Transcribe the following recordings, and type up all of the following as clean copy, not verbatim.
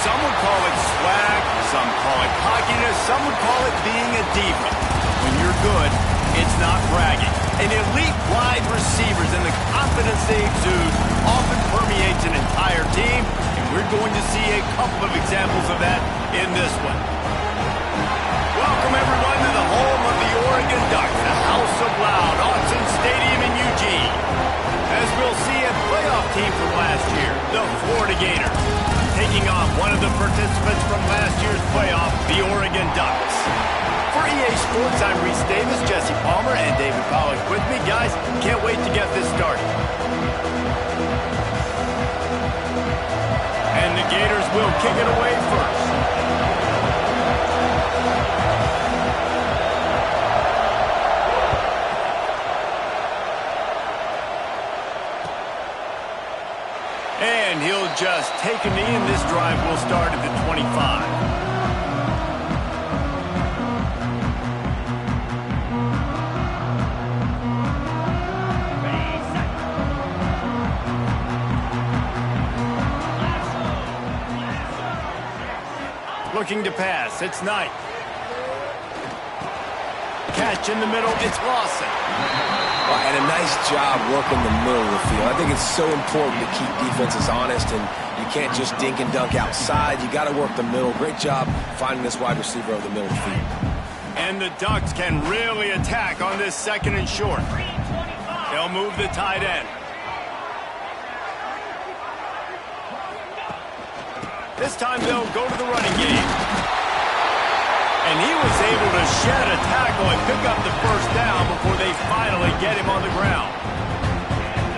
Some would call it swag, some call it cockiness, some would call it being a diva. When you're good, it's not bragging. An elite wide receivers and the confidence they exude often permeates an entire team, and we're going to see a couple of examples of that in this one. Welcome, everyone, to the home of the Oregon Ducks, the House of Loud, Autzen Stadium in Eugene. As we'll see, a playoff team from last year, the Florida Gators, taking on one of the participants from last year's playoff, the Oregon Ducks. For EA Sports, I'm Reese Davis, Jesse Palmer, and David Pollack with me. Guys, can't wait to get this started. And the Gators will kick it away first. And he'll just take a knee, and this drive will start at the 25. Looking to pass, it's Knight. Catch in the middle, it's Lawson. And a nice job working the middle of the field. I think it's so important to keep defenses honest, and you can't just dink and dunk outside. You got to work the middle. Great job finding this wide receiver over the middle of the field. And the Ducks can really attack on this second and short. They'll move the tight end. This time they'll go to the running game. And he was able to shed a tackle and pick up the first down before they finally get him on the ground.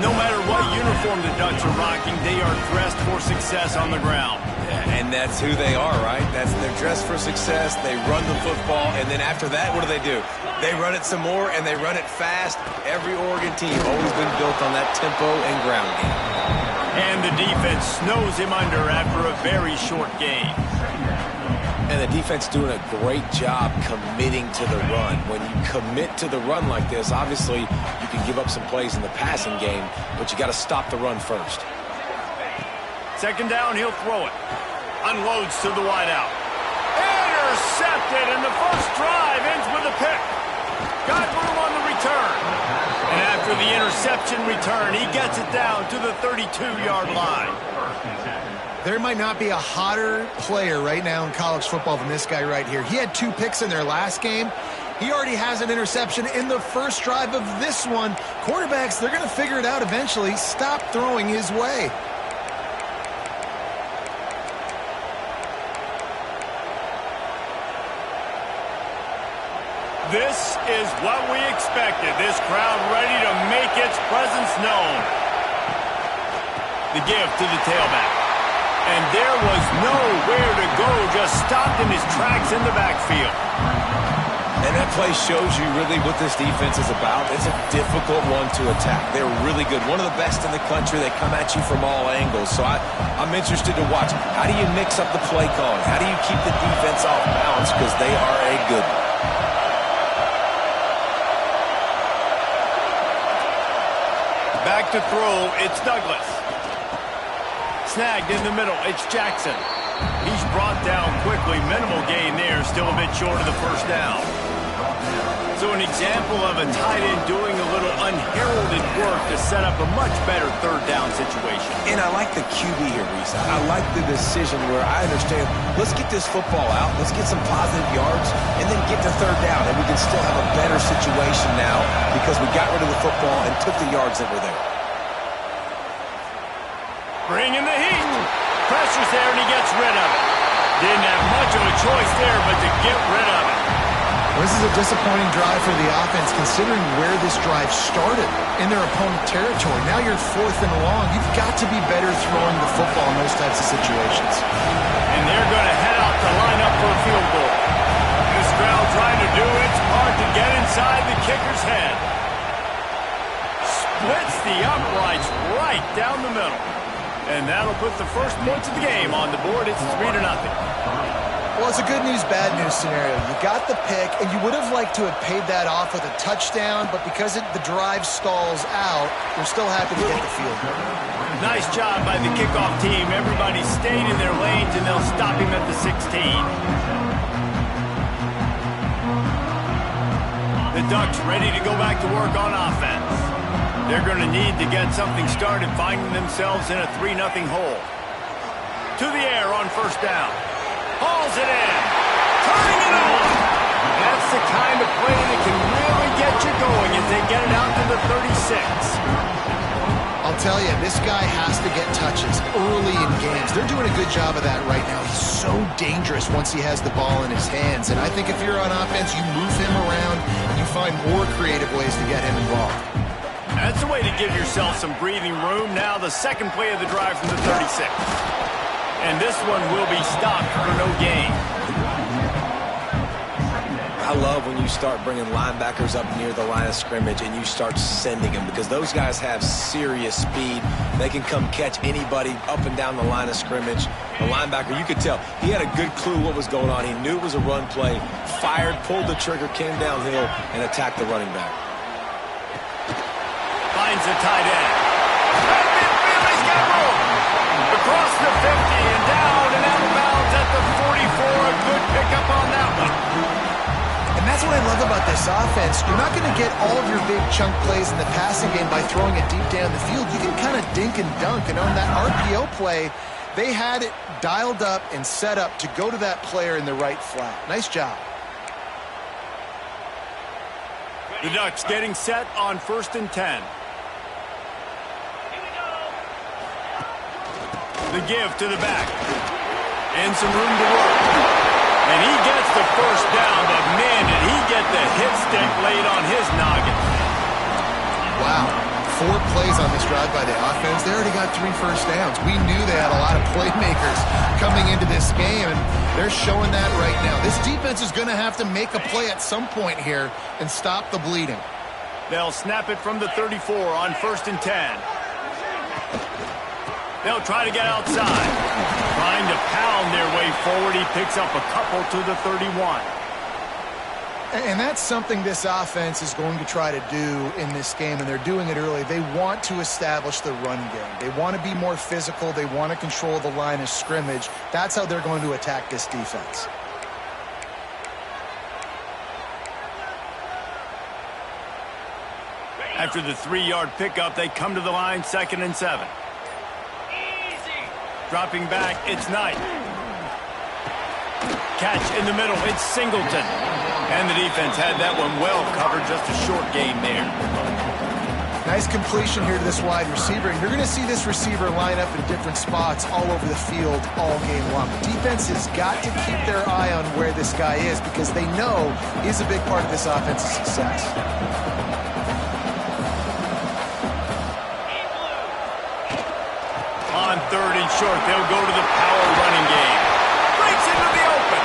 No matter what uniform the Ducks are rocking, they are dressed for success on the ground. And that's who they are, right? They're dressed for success. They run the football, and then after that, what do? They run it some more, and they run it fast. Every Oregon team always been built on that tempo and ground game. And the defense snows him under after a very short game. And the defense doing a great job committing to the run. When you commit to the run like this, obviously you can give up some plays in the passing game, but you got to stop the run first. Second down, he'll throw it. Unloads to the wideout. Intercepted, and the first drive ends with a pick. Got room on the return. And after the interception return, he gets it down to the 32-yard line. There might not be a hotter player right now in college football than this guy right here. He had 2 picks in their last game. He already has an interception in the first drive of this one. Quarterbacks, they're going to figure it out eventually. Stop throwing his way. This is what we expected. This crowd ready to make its presence known. The give to the tailback. And there was nowhere to go, just stopped in his tracks in the backfield. And that play shows you really what this defense is about. It's a difficult one to attack. They're really good. One of the best in the country. They come at you from all angles. So I'm interested to watch. How do you mix up the play calling? How do you keep the defense off balance? Because they are a good one. Back to throw, it's Douglas. Snagged in the middle, it's Jackson. He's brought down quickly. Minimal gain there, still a bit short of the first down. So an example of a tight end doing a little unheralded work to set up a much better third down situation. And I like the QB here, Reese. I like the decision where I understand, let's get this football out, let's get some positive yards, and then get to third down, and we can still have a better situation now because we got rid of the football and took the yards that were there. Bringing the heat. Pressure's there, and he gets rid of it. Didn't have much of a choice there, but to get rid of it. This is a disappointing drive for the offense, considering where this drive started in their opponent territory. Now you're 4th and long. You've got to be better throwing the football in those types of situations. And they're going to head out to line up for a field goal. This crowd trying to do its part to get inside the kicker's head. Splits the uprights right down the middle. And that'll put the first points of the game on the board. It's 3-0. Well, Well, it's a good news, bad news scenario. You got the pick, and you would have liked to have paid that off with a touchdown, but because the drive stalls out, you're still happy to get the field goal. Nice job by the kickoff team. Everybody stayed in their lanes, and they'll stop him at the 16. The Ducks ready to go back to work on offense. They're going to need to get something started, finding themselves in a 3-0 hole. To the air on first down. Hauls it in. Turning it on. That's the kind of play that can really get you going as they get it out to the 36. I'll tell you, this guy has to get touches early in games. They're doing a good job of that right now. He's so dangerous once he has the ball in his hands. And I think if you're on offense, you move him around and you find more creative ways to get him involved. That's the way to give yourself some breathing room. Now the second play of the drive from the 36. And this one will be stopped for no gain. I love when you start bringing linebackers up near the line of scrimmage and you start sending them, because those guys have serious speed. They can come catch anybody up and down the line of scrimmage. The linebacker, you could tell, he had a good clue what was going on. He knew it was a run play, fired, pulled the trigger, came downhill, and attacked the running back. Finds the tight end. He's got room. Across the 50 and down and out of bounds at the 44. A good pickup on that one. And that's what I love about this offense. You're not going to get all of your big chunk plays in the passing game by throwing it deep down the field. You can kind of dink and dunk. And on that RPO play, they had it dialed up and set up to go to that player in the right flat. Nice job. The Ducks getting set on 1st and 10. The give to the back. And some room to work. And he gets the first down, but man, did he get the hit stick laid on his noggin. Wow. 4 plays on this drive by the offense. They already got 3 first downs. We knew they had a lot of playmakers coming into this game, and they're showing that right now. This defense is going to have to make a play at some point here and stop the bleeding. They'll snap it from the 34 on 1st and 10. They'll try to get outside. Trying to pound their way forward. He picks up a couple to the 31. And that's something this offense is going to try to do in this game, and they're doing it early. They want to establish the run game. They want to be more physical. They want to control the line of scrimmage. That's how they're going to attack this defense. After the 3-yard pickup, they come to the line 2nd and 7. Dropping back, it's Knight. Catch in the middle, it's Singleton. And the defense had that one well covered, just a short gain there. Nice completion here to this wide receiver. And you're going to see this receiver line up in different spots all over the field all game long. Defense has got to keep their eye on where this guy is, because they know he's a big part of this offense's success. On 3rd and short, they'll go to the power running game. Breaks into the open.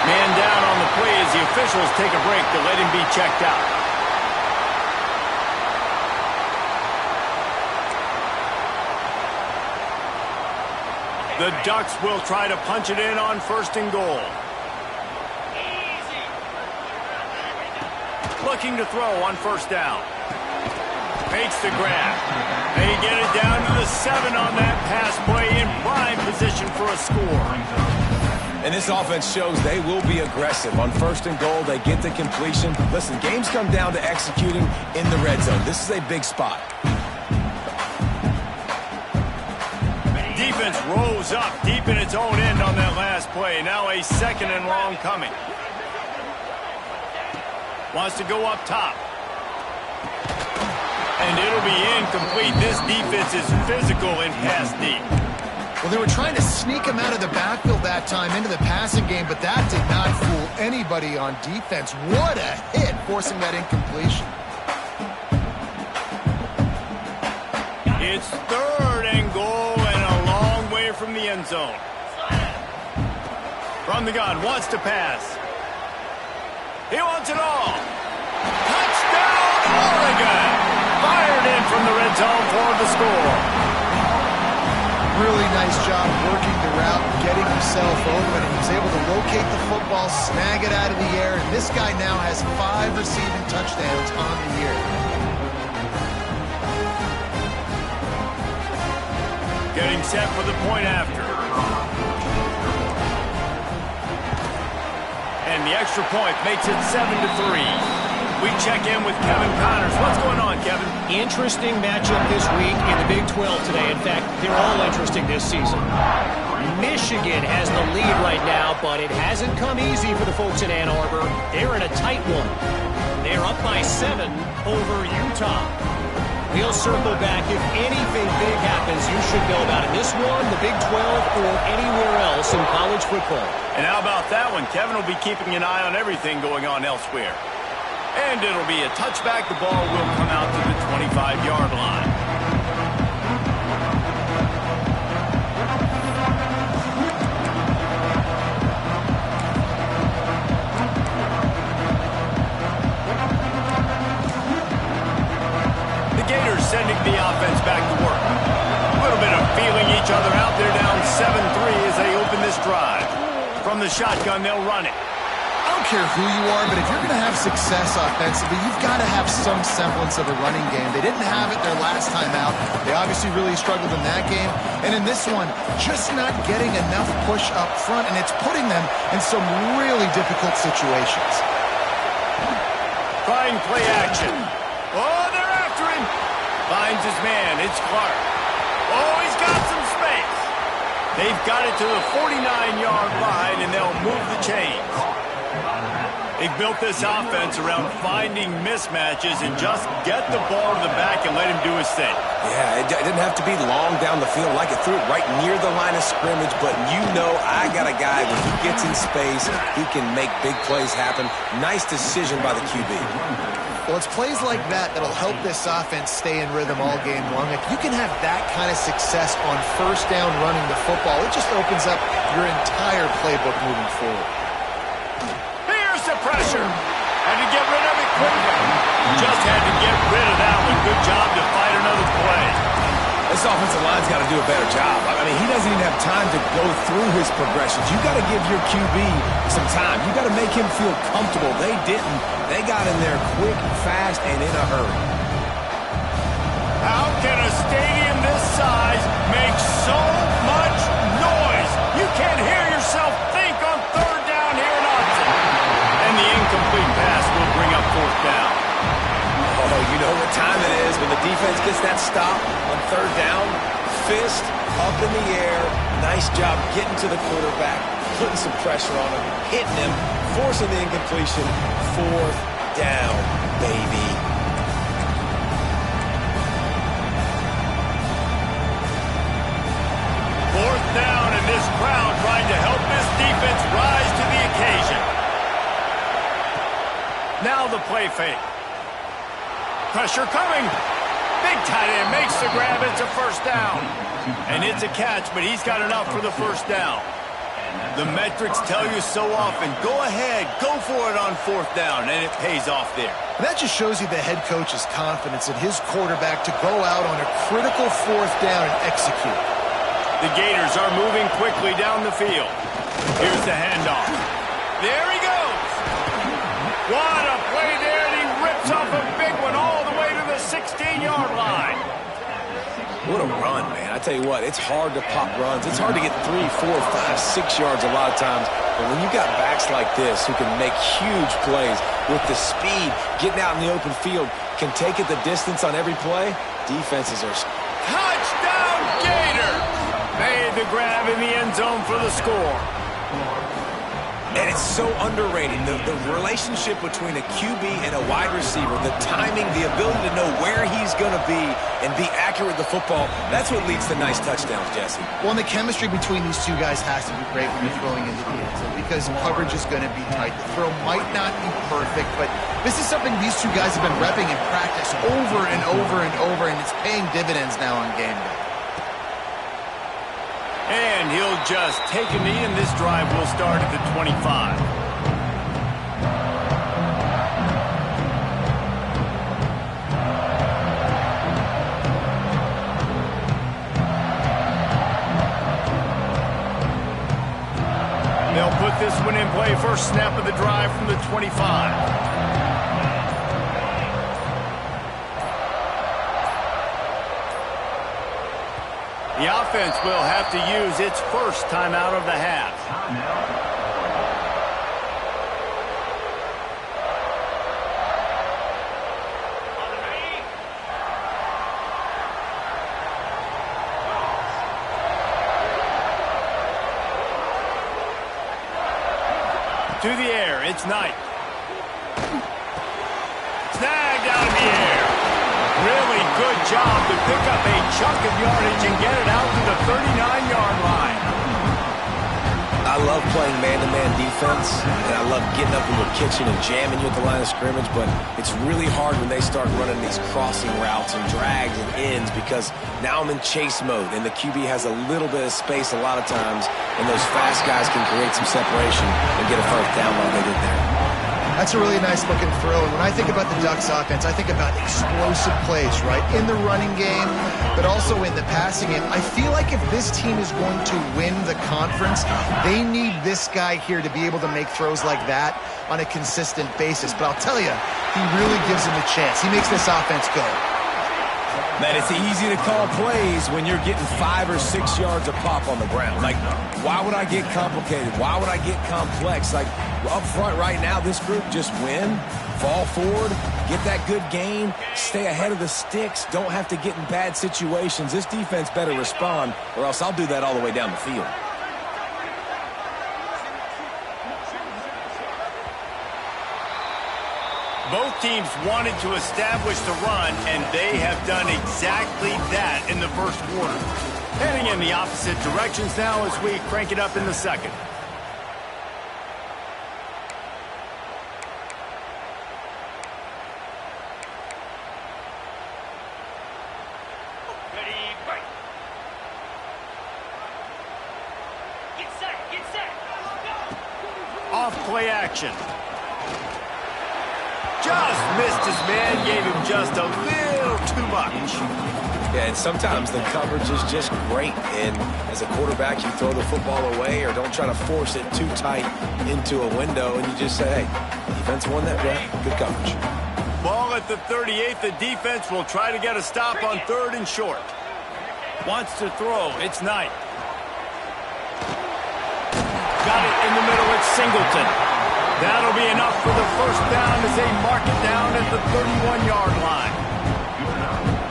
Man down on the play as the officials take a break to let him be checked out. The Ducks will try to punch it in on 1st and goal. Looking to throw on 1st down. Makes the grab. They get it down to the 7 on that pass play, in prime position for a score. And this offense shows they will be aggressive. On 1st and goal, they get the completion. Listen, games come down to executing in the red zone. This is a big spot. Defense rose up deep in its own end on that last play. Now a 2nd and long coming. Wants to go up top. And it'll be incomplete. This defense is physical in pass deep. Well, they were trying to sneak him out of the backfield that time into the passing game, but that did not fool anybody on defense. What a hit, forcing that incompletion. It's 3rd and goal and a long way from the end zone. From the gun, wants to pass. He wants it all. Touchdown, Oregon! Fired in from the red zone for the score. Really nice job working the route, getting himself himself open, and he was able to locate the football, snag it out of the air, and this guy now has 5 receiving touchdowns on the year. Getting set for the point after. And the extra point makes it 7-3. We check in with Kevin Connors. What's going on, Kevin? Interesting matchup this week in the Big 12 today. In fact, they're all interesting this season. Michigan has the lead right now, but it hasn't come easy for the folks in Ann Arbor. They're in a tight one. They're up by 7 over Utah. We'll circle back. If anything big happens, you should know about it. This one, the Big 12, or anywhere else in college football. And how about that one? Kevin will be keeping an eye on everything going on elsewhere. And it'll be a touchback. The ball will come out to the 25-yard line. The Gators sending the offense back to work. A little bit of feeling each other out there, down 7-3 as they open this drive. From the shotgun, they'll run it. I don't care who you are, but if you're going to have success offensively, you've got to have some semblance of a running game. They didn't have it their last time out. They obviously really struggled in that game. And in this one, just not getting enough push up front, and it's putting them in some really difficult situations. Trying play action. Oh, they're after him. Finds his man. It's Clark. Oh, he's got some space. They've got it to the 49-yard line, and they'll move the chains. They've built this offense around finding mismatches and just get the ball to the back and let him do his thing. Yeah, it didn't have to be long down the field. Like it threw it right near the line of scrimmage, but you know I got a guy, when he gets in space, he can make big plays happen. Nice decision by the QB. Well, it's plays like that that'll help this offense stay in rhythm all game long. If you can have that kind of success on first down running the football, it just opens up your entire playbook moving forward. The pressure. Had to get rid of it quickly. Just had to get rid of that one. Good job to fight another play. This offensive line's got to do a better job. I mean, he doesn't even have time to go through his progressions. You got to give your QB some time. You got to make him feel comfortable. They didn't. They got in there quick, fast, and in a hurry. How can a stadium this size make so much noise? You can't hear yourself think on third down here in Austin. And the incomplete pass will bring up fourth down. Oh, you know what time it is when the defense gets that stop on third down. Fist up in the air. Nice job getting to the quarterback, putting some pressure on him, hitting him, forcing the incompletion. Fourth down, baby. Fourth down, and this crowd trying to help this defense rise to the occasion. Now the play fake. Pressure coming. Big tight end makes the grab. It's a first down. And it's a catch, but he's got enough for the first down. The metrics tell you so often, go ahead, go for it on fourth down, and it pays off there. And that just shows you the head coach's confidence in his quarterback to go out on a critical fourth down and execute. The Gators are moving quickly down the field. Here's the handoff. There he goes. What a play there, and he rips off a big one all the way to the 16-yard line. What a run, man. I tell you what, it's hard to pop runs. It's hard to get 3, 4, 5, 6 yards a lot of times. But when you got backs like this who can make huge plays with the speed, getting out in the open field, can take it the distance on every play, defenses are... Touchdown, Gators! Made the grab in the end zone for the score. And it's so underrated, the relationship between a QB and a wide receiver, the timing, the ability to know where he's going to be and be accurate with the football, that's what leads to nice touchdowns, Jesse. Well, and the chemistry between these two guys has to be great when you're throwing into the end zone because coverage is going to be tight. The throw might not be perfect, but this is something these two guys have been repping in practice over and over and over, and it's paying dividends now on game day. And he'll just take a knee, and this drive will start at the 25. They'll put this one in play. First snap of the drive from the 25. The offense will have to use its first timeout of the half. To the air, it's Knight. Snagged out of the air. Really good job to pick up a chunk of yardage and get it out to the 39-yard line. I love playing man-to-man defense, and I love getting up in your kitchen and jamming you at the line of scrimmage, but it's really hard when they start running these crossing routes and drags and ends because now I'm in chase mode, and the QB has a little bit of space a lot of times, and those fast guys can create some separation and get a first down while they get there. That's a really nice looking throw. And when I think about the Ducks offense, I think about explosive plays, right? In the running game, but also in the passing game. I feel like if this team is going to win the conference, they need this guy here to be able to make throws like that on a consistent basis. But I'll tell you, he really gives them a chance. He makes this offense go. Man, it's easy to call plays when you're getting 5 or 6 yards a pop on the ground. Like, why would I get complicated? Why would I get complex? Like, up front right now, this group just win, fall forward, get that good gain, stay ahead of the sticks, don't have to get in bad situations. This defense better respond, or else I'll do that all the way down the field. Both teams wanted to establish the run, and they have done exactly that in the first quarter. Heading in the opposite directions now as we crank it up in the second. Ready, break. Get set, get set. Off play action. Just missed his man, gave him just a little too much. Yeah, and sometimes the coverage is just great. And as a quarterback, you throw the football away or don't try to force it too tight into a window, and you just say, hey, defense won that round. Good coverage. Ball at the 38. The defense will try to get a stop on 3rd and short. Wants to throw. It's Knight. Got it in the middle. It's Singleton. That'll be enough for the first down as they mark it down at the 31-yard line.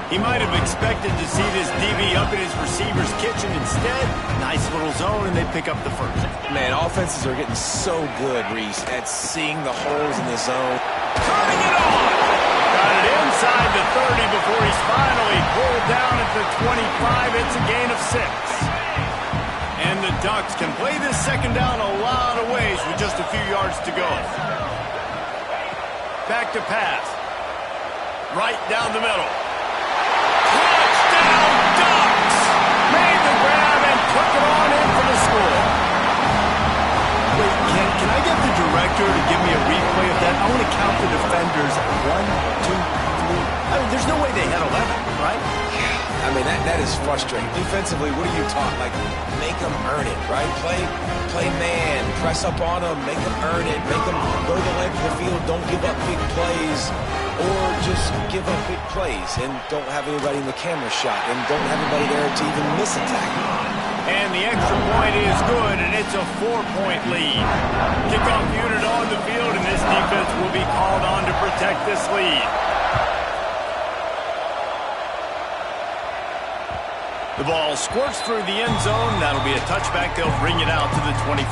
He might have expected to see this DB up in his receiver's kitchen. Instead, nice little zone, and they pick up the first. Man, offenses are getting so good, Reese, at seeing the holes in the zone. Turning it on! Got it inside the 30 before he's finally pulled down at the 25. It's a gain of 6. And the Ducks can play this second down a lot of ways with just a few yards to go. Back to pass. Right down the middle. Touchdown, Ducks! Made the grab and took it on in for the score. Wait, can I get the director to give me a replay of that? I want to count the defenders. 1, 2, 3. I mean, there's no way they had 11, right? I mean, that is frustrating. Defensively, what are you taught? Like, make them earn it, right? Play man, press up on them, make them earn it, make them go the length of the field, don't give up big plays, or just give up big plays and don't have anybody in the camera shot and don't have anybody there to even miss a tackle. And the extra point is good, and it's a 4-point lead. Kickoff unit on the field, and this defense will be called on to protect this lead. The ball squirts through the end zone. That'll be a touchback. They'll bring it out to the 25.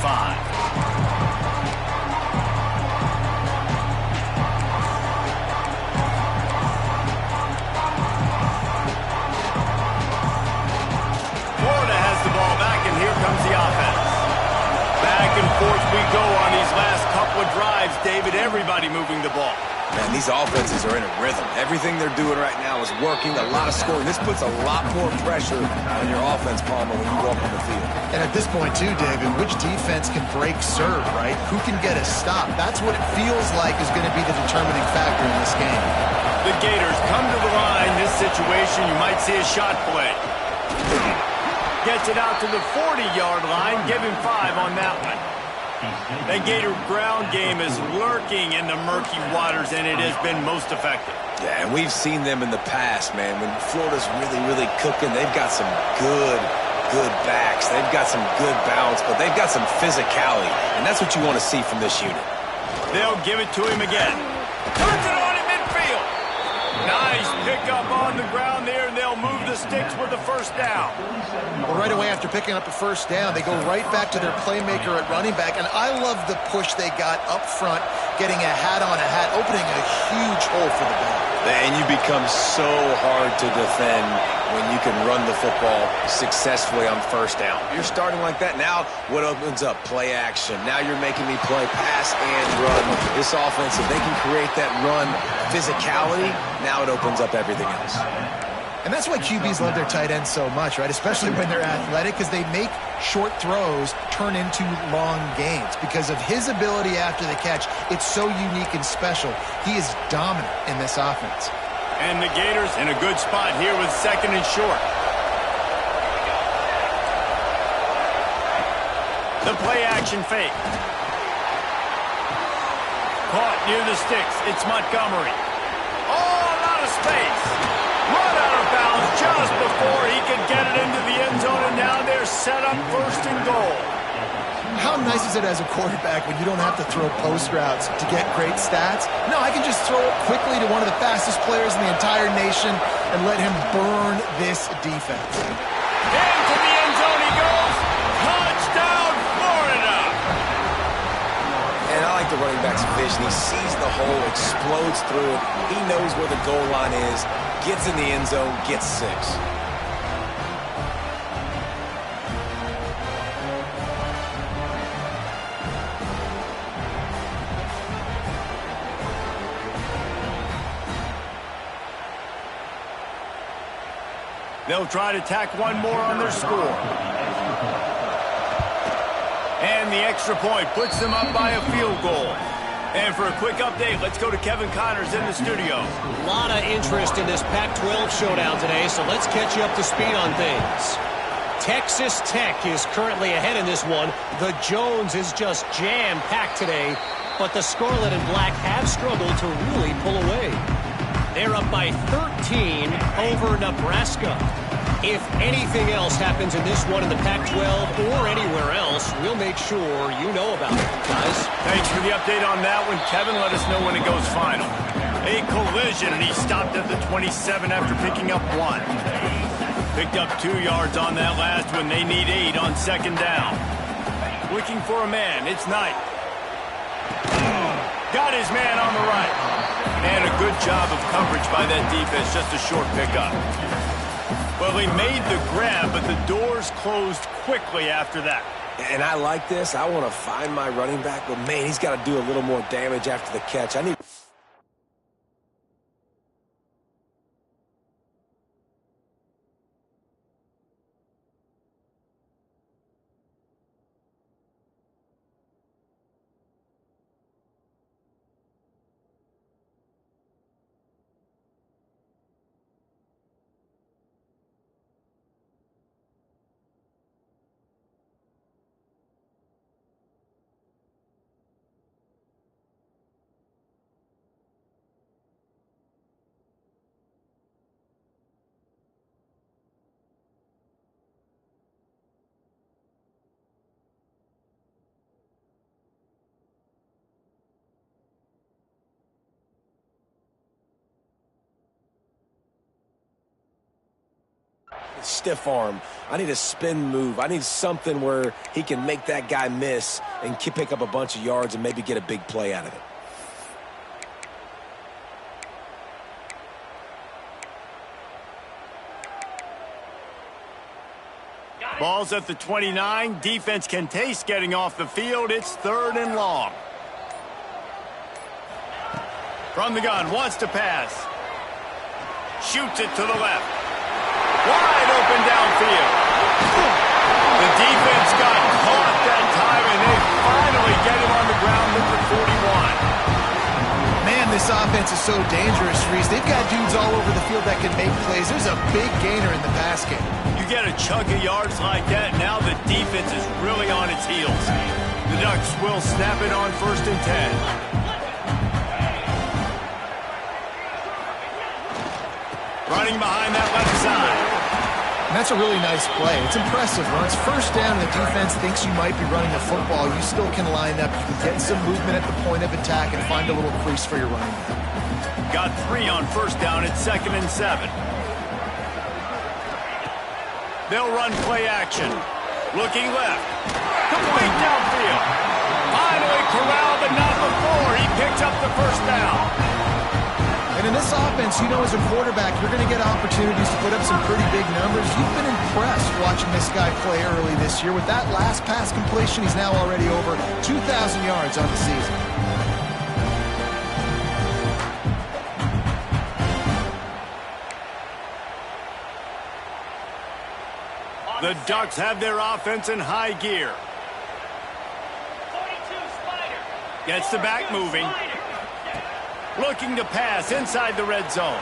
Florida has the ball back, and here comes the offense. Back and forth we go on these last couple of drives, David. Everybody moving the ball. Man, these offenses are in a rhythm. Everything they're doing right now is working, a lot of scoring. This puts a lot more pressure on your offense, Palmer, when you walk on the field. And at this point, too, David, which defense can break serve, right? Who can get a stop? That's what it feels like is going to be the determining factor in this game. The Gators come to the line. This situation, you might see a shot play. Gets it out to the 40-yard line. Give him 5 on that one. The Gator ground game is lurking in the murky waters, and it has been most effective. Yeah, and we've seen them in the past, man. When Florida's really, really cooking, they've got some good backs. They've got some good balance, but they've got some physicality, and that's what you want to see from this unit. They'll give it to him again. Turns it on in midfield. Nice pickup on the ground there, and they'll move the sticks with the first down. Well, right away after picking up a first down, they go right back to their playmaker at running back, and I love the push they got up front, getting a hat on a hat, opening a huge hole for the ball. And you become so hard to defend when you can run the football successfully on first down. You're starting like that. Now what opens up? Play action. Now you're making me play pass and run. This offense, if they can create that run physicality, now it opens up everything else. And that's why QBs love their tight ends so much, right? Especially when they're athletic, because they make short throws turn into long gains. Because of his ability after the catch, it's so unique and special. He is dominant in this offense. And the Gators in a good spot here with second and short. The play action fake. Caught near the sticks. It's Montgomery. Oh, a lot of space. Run out of bounds just before he could get it into the end zone, and now they're set up first and goal. How nice is it as a quarterback when you don't have to throw post routes to get great stats? No, I can just throw it quickly to one of the fastest players in the entire nation and let him burn this defense. Into the end zone he goes. Touchdown, Florida! And I like the running back's vision. He sees the hole, explodes through it. He knows where the goal line is, gets in the end zone, gets 6. They'll try to tack one more on their score. And the extra point puts them up by a field goal. And for a quick update, let's go to Kevin Connors in the studio. A lot of interest in this Pac-12 showdown today, so let's catch you up to speed on things. Texas Tech is currently ahead in this one. The Jones is just jam-packed today, but the Scarlet and Black have struggled to really pull away. They're up by 13 over Nebraska. If anything else happens in this one in the Pac-12 or anywhere else, we'll make sure you know about it, guys. Thanks for the update on that one, Kevin. Let us know when it goes final. A collision, and he stopped at the 27 after picking up 1. Picked up 2 yards on that last one. They need 8 on second down. Looking for a man. It's Knight. Got his man on the right. And a good job of coverage by that defense. Just a short pickup. Well, he made the grab, but the doors closed quickly after that. And I like this. I want to find my running back, but, man, he's got to do a little more damage after the catch. I need... Stiff arm. I need a spin move. I need something where he can make that guy miss and pick up a bunch of yards and maybe get a big play out of it. Ball's at the 29. Defense can taste getting off the field. It's 3rd and long. From the gun, wants to pass. Shoots it to the left. Wide open downfield. The defense got caught that time, and they finally get him on the ground at the 41. Man, this offense is so dangerous, Reese. They've got dudes all over the field that can make plays. There's a big gainer in the pass game. You get a chunk of yards like that, now the defense is really on its heels. The The Ducks will snap it on 1st and 10. Running behind that left side. And that's a really nice play. It's impressive. When it's 1st down and the defense thinks you might be running the football, you still can line up. You can get some movement at the point of attack and find a little crease for your running back. Got 3 on 1st down at 2nd and 7. They'll run play action. Looking left. Complete downfield. Finally corralled, but not before. He picks up the 1st down. And in this offense, you know, as a quarterback, you're going to get opportunities to put up some pretty big numbers. You've been impressed watching this guy play early this year. With that last pass completion, he's now already over 2,000 yards on the season. The Ducks have their offense in high gear. 42 Spider. Gets the back moving. Looking to pass inside the red zone.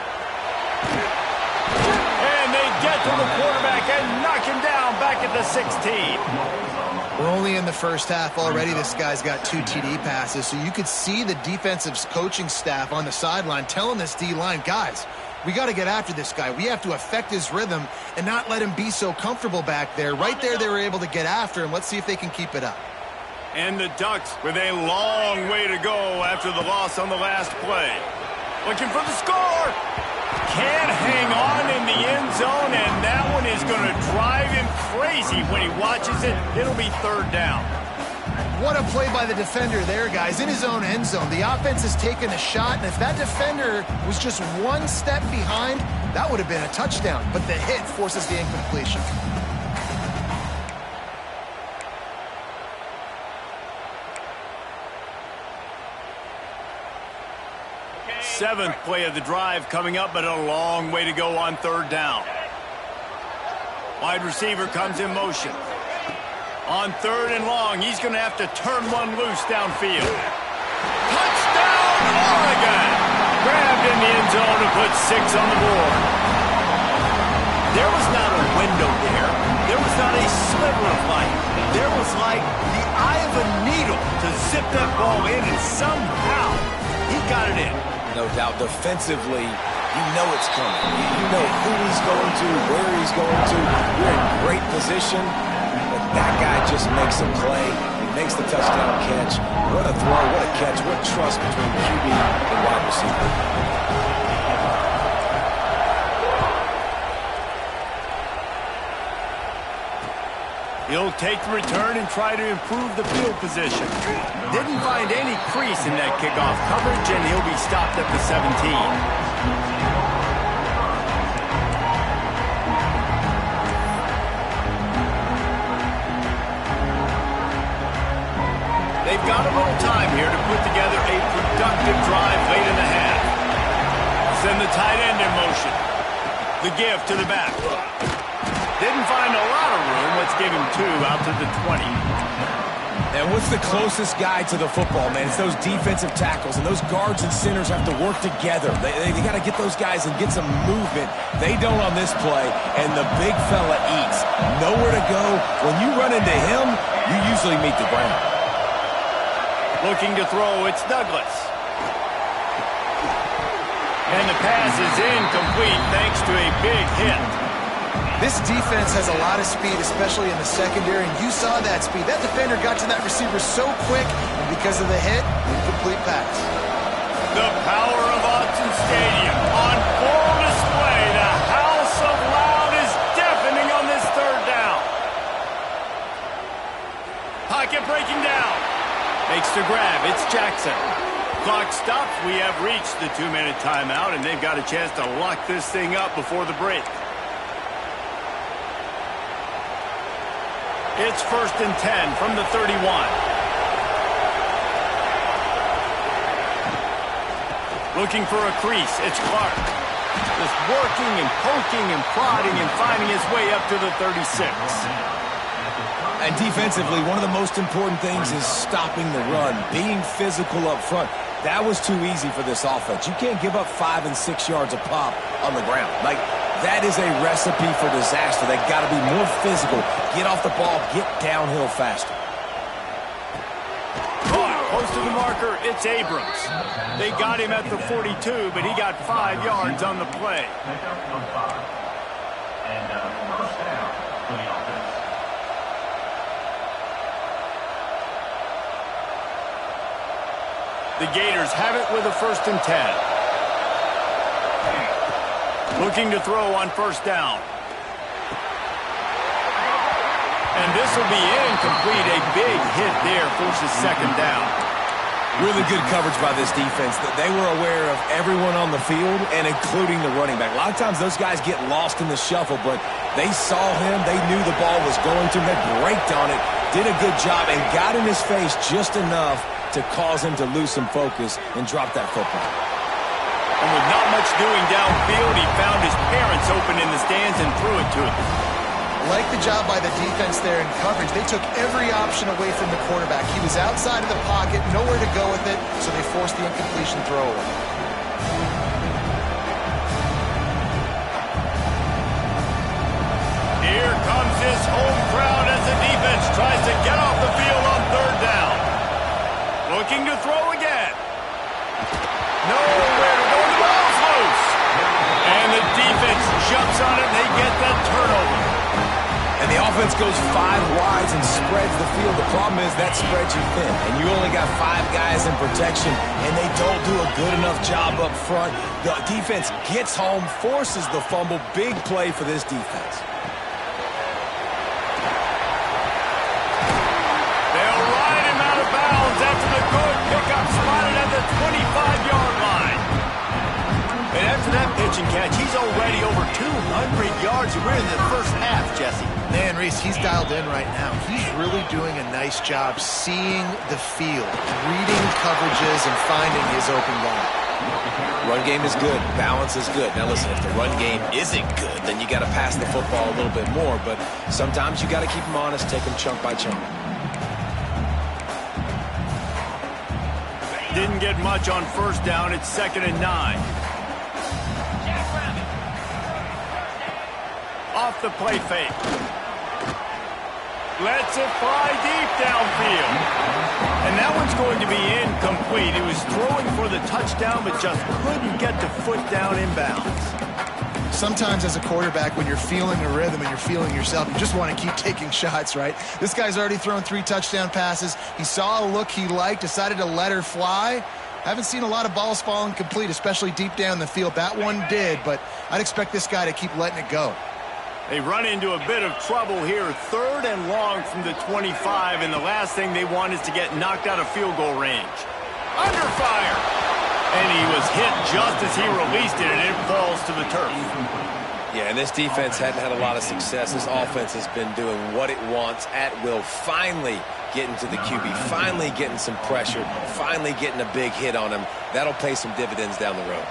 And they get to the quarterback and knock him down back at the 16. We're only in the 1st half already. This guy's got 2 TD passes, so you could see the defensive coaching staff on the sideline telling this D-line, guys, we got to get after this guy. We have to affect his rhythm and not let him be so comfortable back there. Right there, they were able to get after him. Let's see if they can keep it up. And the Ducks with a long way to go after the loss on the last play. Looking for the score. Can't hang on in the end zone, and that one is going to drive him crazy when he watches it. It'll be 3rd down. What a play by the defender there, guys, in his own end zone. The offense has taken a shot, and if that defender was just 1 step behind, that would have been a touchdown. But the hit forces the incompletion. Seventh play of the drive coming up, but a long way to go on 3rd down. Wide receiver comes in motion. On 3rd and long, he's going to have to turn one loose downfield. Touchdown, Oregon! Grabbed in the end zone to put 6 on the board. There was not a window there. There was not a sliver of light. There was like the eye of a needle to zip that ball in, and somehow he got it in. No doubt, defensively, you know it's coming. You know who he's going to, where he's going to. You're in great position, but that guy just makes a play. He makes the touchdown catch. What a throw, what a catch, what trust between QB and wide receiver. He'll take the return and try to improve the field position. Didn't find any crease in that kickoff coverage, and he'll be stopped at the 17. They've got a little time here to put together a productive drive late in the half. Send the tight end in motion. The give to the back. Didn't find a lot of room. Let's give him 2 out to the 20. And what's the closest guy to the football, man? It's those defensive tackles, and those guards and centers have to work together. They got to get those guys and get some movement. They don't on this play, and the big fella eats. Nowhere to go. When you run into him, you usually meet the ground. Looking to throw, it's Douglas. And the pass is incomplete thanks to a big hit. This defense has a lot of speed, especially in the secondary, and you saw that speed. That defender got to that receiver so quick, and because of the hit, incomplete pass. The power of Autzen Stadium on full display. The house of loud is deafening on this 3rd down. Pocket breaking down. Makes the grab. It's Jackson. Clock stops. We have reached the 2-minute timeout, and they've got a chance to lock this thing up before the break. It's 1st and 10 from the 31. Looking for a crease. It's Clark. Just working and poking and prodding and finding his way up to the 36. And defensively, one of the most important things is stopping the run, being physical up front. That was too easy for this offense. You can't give up 5 and 6 yards a pop on the ground. Like, that is a recipe for disaster. They've got to be more physical, get off the ball, get downhill faster. Close to the marker, it's Abrams. They got him at the 42, but he got 5 yards on the play. The Gators have it with a 1st and 10. Looking to throw on 1st down. And this will be incomplete. A big hit there forces 2nd down. Really good coverage by this defense. They were aware of everyone on the field and including the running back. A lot of times those guys get lost in the shuffle, but they saw him. They knew the ball was going to him. They braked on it, did a good job, and got in his face just enough to cause him to lose some focus and drop that football. And with not much doing downfield, he found his parents open in the stands and threw it to him. Like the job by the defense there in coverage. They took every option away from the quarterback. He was outside of the pocket, nowhere to go with it, so they forced the incompletion throw away. Here comes his home crowd as the defense tries to get off the field on 3rd down. Looking to throw again. Nowhere to go. The ball's loose. And the defense jumps on it, and they get that turnover. And the offense goes 5 wides and spreads the field. The problem is that spreads you thin, and you only got 5 guys in protection, and they don't do a good enough job up front. The defense gets home, forces the fumble. Big play for this defense. They'll ride him out of bounds after the good pickup spotted at the 25-yard line. And after that pitch and catch, he's already over 200 yards. We're in the 1st half, Jesse. Man, Reese, he's dialed in right now. He's really doing a nice job seeing the field, reading coverages, and finding his open guy. Run game is good. Balance is good. Now listen, if the run game isn't good, then you got to pass the football a little bit more. But sometimes you got to keep them honest, take them chunk by chunk. Didn't get much on 1st down. It's 2nd and 9. Off the play fake. Lets it fly deep downfield. And that one's going to be incomplete. He was throwing for the touchdown, but just couldn't get the foot down inbounds. Sometimes as a quarterback, when you're feeling a rhythm and you're feeling yourself, you just want to keep taking shots, right? This guy's already thrown 3 touchdown passes. He saw a look he liked, decided to let her fly. Haven't seen a lot of balls falling complete, especially deep down the field. That one did, but I'd expect this guy to keep letting it go. They run into a bit of trouble here. 3rd and long from the 25, and the last thing they want is to get knocked out of field goal range. Under fire! And he was hit just as he released it, and it falls to the turf. Yeah, and this defense hadn't had a lot of success. This offense has been doing what it wants at will. Finally getting to the QB, finally getting some pressure, finally getting a big hit on him. That'll pay some dividends down the road.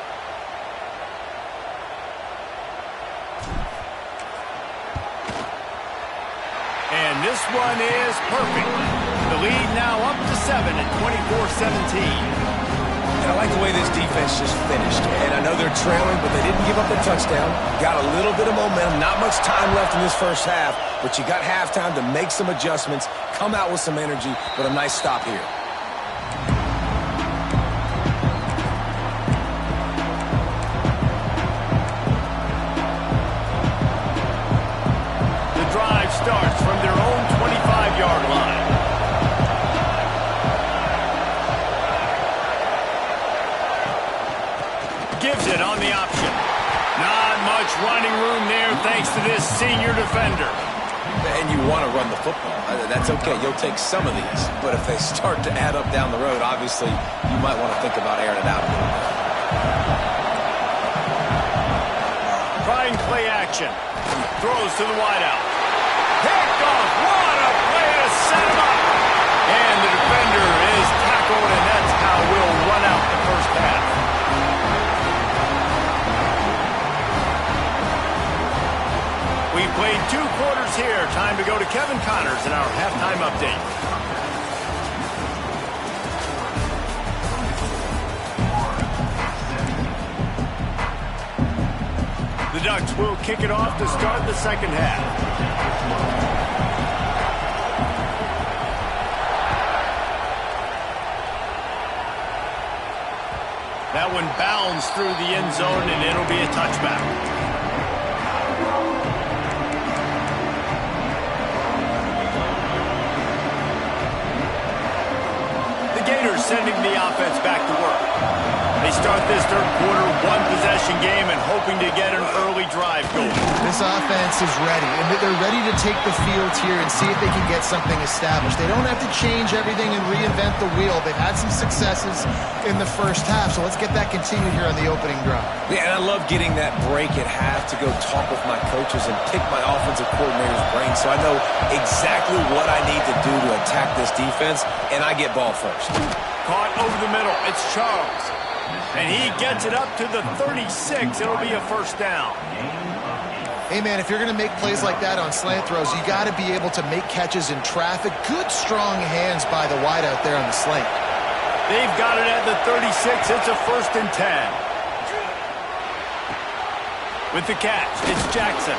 And this one is perfect. The lead now up to 7 at 24-17. And I like the way this defense just finished. And I know they're trailing, but they didn't give up a touchdown. Got a little bit of momentum. Not much time left in this 1st half, but you got halftime to make some adjustments, come out with some energy, but a nice stop here. The drive starts from their own 25-yard line. Gives it on the option. Not much running room there thanks to this senior defender. And you want to run the football. That's okay. You'll take some of these. But if they start to add up down the road, obviously, you might want to think about airing it out a little bit. Trying play action. Throws to the wideout. Picked off. What a play to set him up. And the defender is tackled, and that's how we'll run out the 1st half. We played 2 quarters here. Time to go to Kevin Connors in our halftime update. The Ducks will kick it off to start the 2nd half. That one bounds through the end zone, and it'll be a touchback. The Gators sending the offense back to work. They start this third quarter, one-possession game, and hoping to get an early drive going. This offense is ready, and they're ready to take the field here and see if they can get something established. They don't have to change everything and reinvent the wheel. They've had some successes in the first half, so let's get that continued here on the opening drive. Yeah, and I love getting that break at half to go talk with my coaches and pick my offensive coordinator's brain so I know exactly what I need to do to attack this defense, and I get ball first. Caught over the middle. It's Charles. And he gets it up to the 36. It'll be a first down. Hey, man, if you're going to make plays like that on slant throws, you got to be able to make catches in traffic. Good, strong hands by the wide out there on the slant. They've got it at the 36. It's a 1st and 10. With the catch, it's Jackson.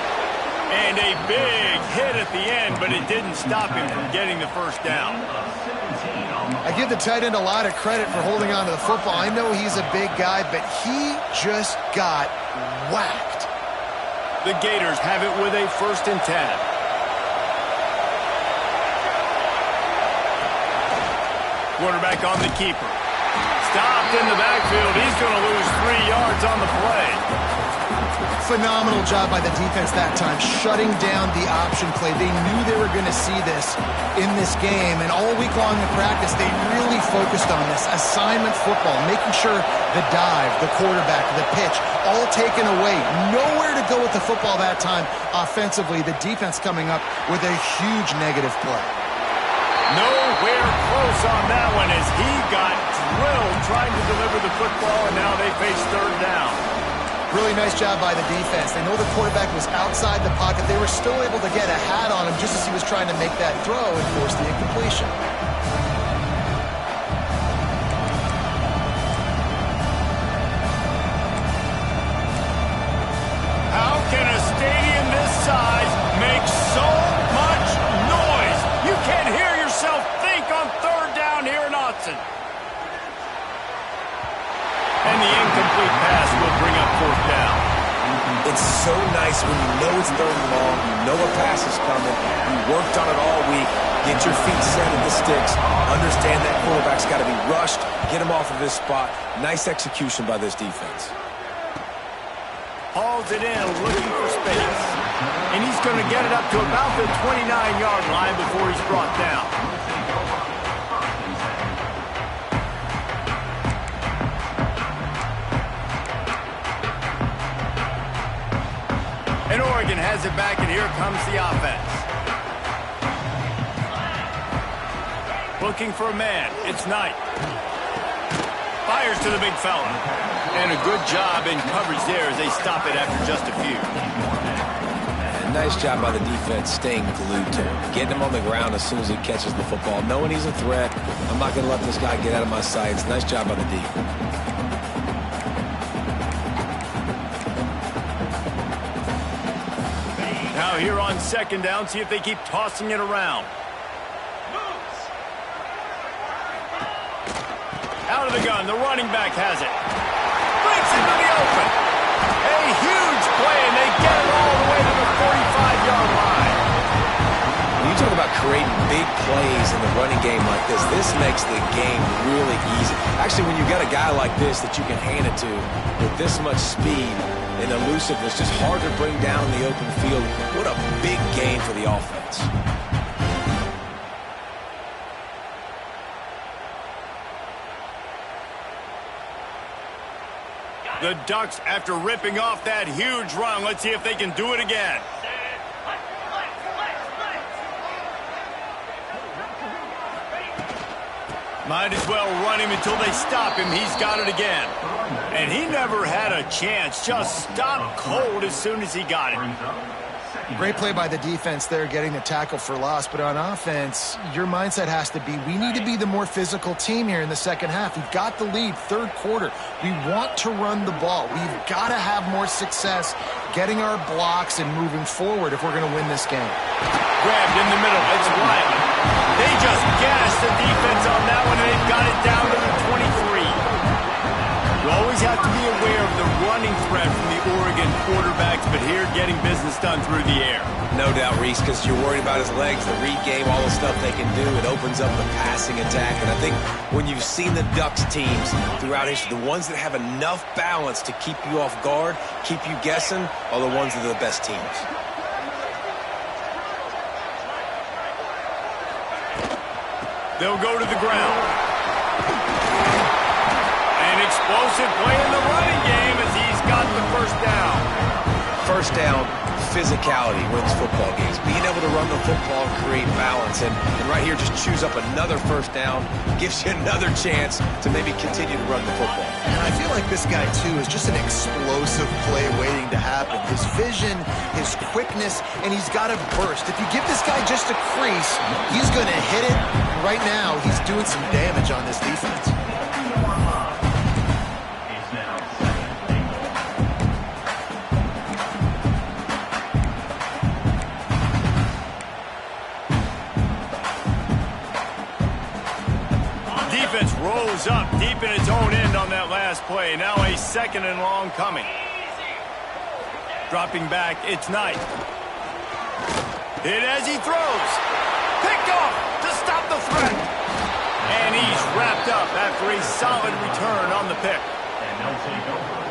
And a big hit at the end, but it didn't stop him from getting the first down. I give the tight end a lot of credit for holding on to the football. I know he's a big guy, but he just got whacked. The Gators have it with a 1st and 10. Quarterback on the keeper. Stopped in the backfield. He's going to lose 3 yards on the play. Phenomenal job by the defense that time, shutting down the option play. They knew they were going to see this in this game, and all week long in practice, they really focused on this assignment football, making sure the dive, the quarterback, the pitch, all taken away. Nowhere to go with the football that time offensively. The defense coming up with a huge negative play. Nowhere close on that one as he got drilled trying to deliver the football, and now they face 3rd down. Really nice job by the defense. They know the quarterback was outside the pocket. They were still able to get a hat on him just as he was trying to make that throw and force the incompletion. How can a stadium this size make so much noise? You can't hear yourself think on 3rd down here in Autzen. And the incomplete pass will bring up 4th down. It's so nice when you know it's 3rd and long, you know a pass is coming, you worked on it all week, get your feet set in the sticks, understand that quarterback's got to be rushed, get him off of his spot. Nice execution by this defense. Hauls it in, looking for space. And he's going to get it up to about the 29-yard line before he's brought down. And Oregon has it back, and here comes the offense. Looking for a man. It's Knight. Fires to the big fella. And a good job in coverage there as they stop it after just a few. And nice job by the defense staying glued to him. Getting him on the ground as soon as he catches the football. Knowing he's a threat. I'm not going to let this guy get out of my sights. Nice job by the D. Now here on 2nd down, see if they keep tossing it around. Out of the gun, the running back has it. Breaks into the open. A huge play, and they get it all the way to the 45-yard line. When you talk about creating big plays in the running game like this makes the game really easy. Actually, when you got a guy like this that you can hand it to with this much speed and elusiveness, just hard to bring down the open field. What a big game for the offense. The Ducks, after ripping off that huge run, let's see if they can do it again. Might as well run him until they stop him. He's got it again. And he never had a chance. Just stopped cold as soon as he got it. Great play by the defense there, getting the tackle for loss. But on offense, your mindset has to be, we need to be the more physical team here in the second half. We've got the lead, 3rd quarter. We want to run the ball. We've got to have more success getting our blocks and moving forward if we're going to win this game. Grabbed in the middle. It's Riley. They just gashed the defense on that one, and they've got it down to the 23. Rolling getting business done through the air. No doubt, Reese, because you're worried about his legs, the read game, all the stuff they can do. It opens up the passing attack. And I think when you've seen the Ducks teams throughout history, the ones that have enough balance to keep you off guard, keep you guessing, are the ones that are the best teams. They'll go to the ground. An explosive play in the running game as he's got the first down. First down, physicality wins football games. Being able to run the football and create balance. And right here, just choose up another first down, gives you another chance to maybe continue to run the football. And I feel like this guy, too, is just an explosive play waiting to happen. His vision, his quickness, and he's got a burst. If you give this guy just a crease, he's going to hit it. And right now, he's doing some damage on this defense. Defense rolls up deep in its own end on that last play. Now a second and long coming. Dropping back, it's Knight. Hit as he throws. Picked off to stop the threat. And he's wrapped up after a solid return on the pick.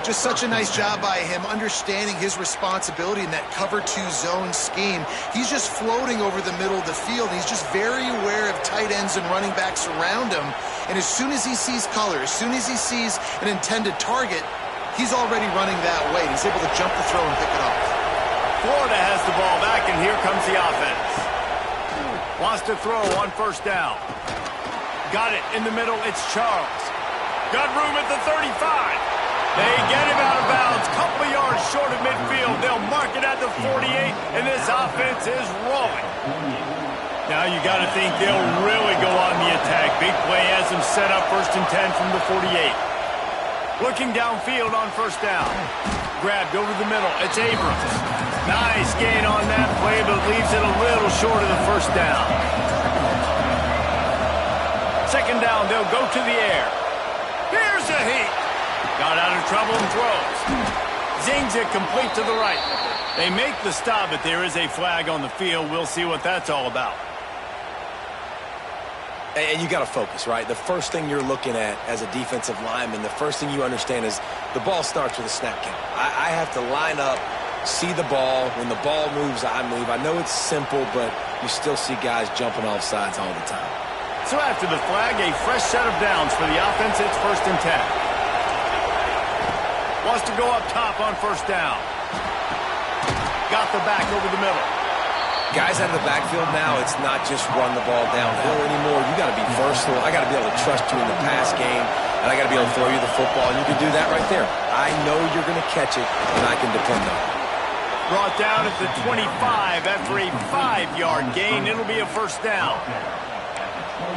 Just such a nice job by him understanding his responsibility in that cover 2 zone scheme. He's just floating over the middle of the field. He's just very aware of tight ends and running backs around him. And as soon as he sees color, as soon as he sees an intended target, he's already running that way. He's able to jump the throw and pick it off. Florida has the ball back, and here comes the offense. Wants to throw on first down. Got it in the middle. It's Charles. Got room at the 35. They get him out of bounds. Couple yards short of midfield. They'll mark it at the 48, and this offense is rolling. Now you got to think they'll really go on the attack. Big play has them set up 1st and 10 from the 48. Looking downfield on first down. Grabbed over the middle. It's Abrams. Nice gain on that play, but leaves it a little short of the first down. Second down, they'll go to the air. Here's a heat. Got out of trouble and throws. Zings it complete to the right. They make the stop, but there is a flag on the field. We'll see what that's all about. And you got to focus, right? The first thing you're looking at as a defensive lineman, the first thing you understand is the ball starts with a snap count. I have to line up, see the ball. When the ball moves, I move. I know it's simple, but you still see guys jumping off sides all the time. So after the flag, a fresh set of downs for the offense. It's 1st and 10. Wants to go up top on first down. Got the back over the middle. Guys out of the backfield now, it's not just run the ball downhill anymore. You got to be versatile. I got to be able to trust you in the pass game, and I got to be able to throw you the football, and you can do that right there. I know you're going to catch it, and I can depend on it. Brought down at the 25 after a 5-yard gain. It'll be a first down.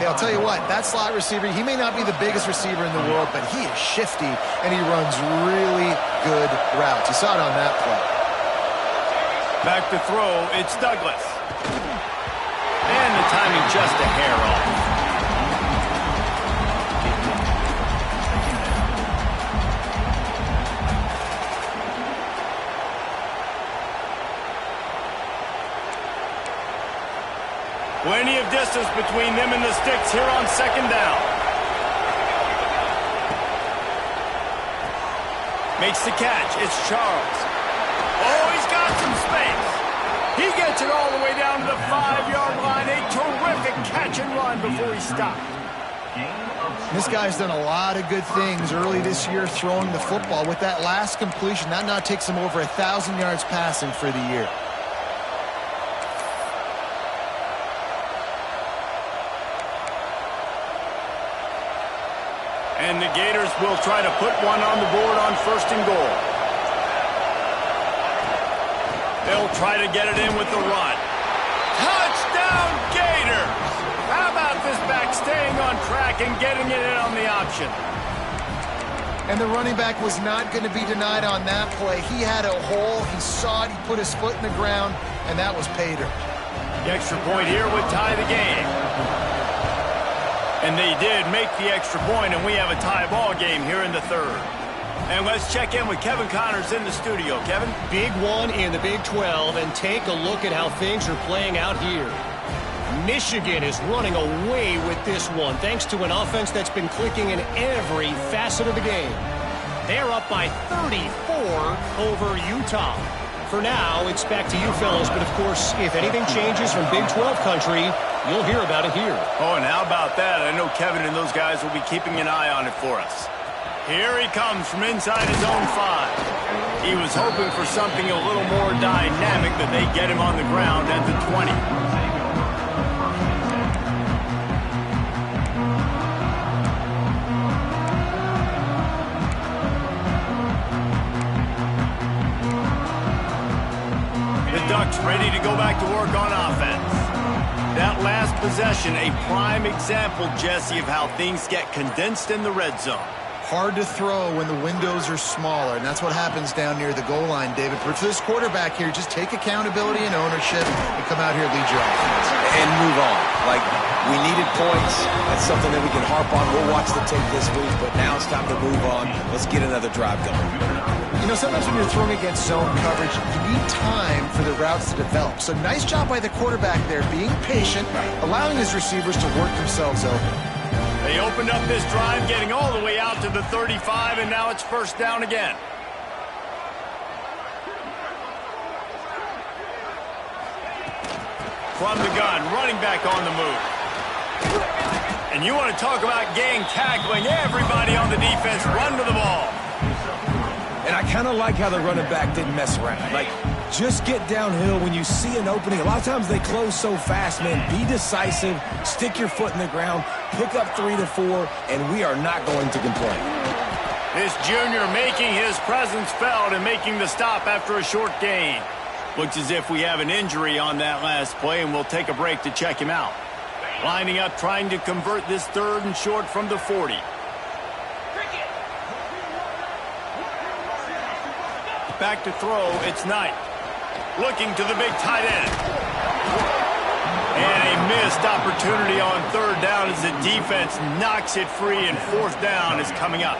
Hey, I'll tell you what, that slot receiver, he may not be the biggest receiver in the world, but he is shifty, and he runs really good routes. You saw it on that play. Back to throw, it's Douglas. And the timing just a hair off. Plenty of distance between them and the sticks here on second down. Makes the catch. It's Charles. Oh, he's got some space. He gets it all the way down to the 5-yard line. A terrific catch and run before he stopped. This guy's done a lot of good things early this year throwing the football. With that last completion, that now takes him over 1,000 yards passing for the year. And the Gators will try to put one on the board on 1st and goal. They'll try to get it in with the run. Touchdown, Gators! How about this back staying on track and getting it in on the option? And the running back was not going to be denied on that play. He had a hole. He saw it. He put his foot in the ground, and that was pay dirt. The extra point here would tie the game. And they did make the extra point, and we have a tie ball game here in the third. And let's check in with Kevin Connors in the studio. Kevin? Big one in the Big 12, and take a look at how things are playing out here. Michigan is running away with this one, thanks to an offense that's been clicking in every facet of the game. They're up by 34 over Utah. For now, it's back to you fellas, but of course, if anything changes from Big 12 country, you'll hear about it here. Oh, and how about that? I know Kevin and those guys will be keeping an eye on it for us. Here he comes from inside his own 5. He was hoping for something a little more dynamic, but they get him on the ground at the 20. The Ducks ready to go back to work on offense. That last possession, a prime example, Jesse, of how things get condensed in the red zone. Hard to throw when the windows are smaller, and that's what happens down near the goal line, David. But for this quarterback here, just take accountability and ownership and come out here and lead your offense. And move on. Like, we needed points. That's something that we can harp on. We'll watch the tape this week, but now it's time to move on. Let's get another drive going. You know, sometimes when you're throwing against zone coverage, you need time for the routes to develop. So nice job by the quarterback there, being patient, allowing his receivers to work themselves open. They opened up this drive, getting all the way out to the 35, and now it's first down again. From the gun, running back on the move. And you want to talk about gang tackling, everybody on the defense run to the ball. And I kind of like how the running back didn't mess around. Like, just get downhill when you see an opening. A lot of times they close so fast, man. Be decisive, stick your foot in the ground, pick up 3 to 4, and we are not going to complain. This junior making his presence felt and making the stop after a short gain. Looks as if we have an injury on that last play, and we'll take a break to check him out. Lining up, trying to convert this 3rd and short from the 40. Back to throw, it's Knight. Looking to the big tight end. And a missed opportunity on 3rd down as the defense knocks it free, and 4th down is coming up.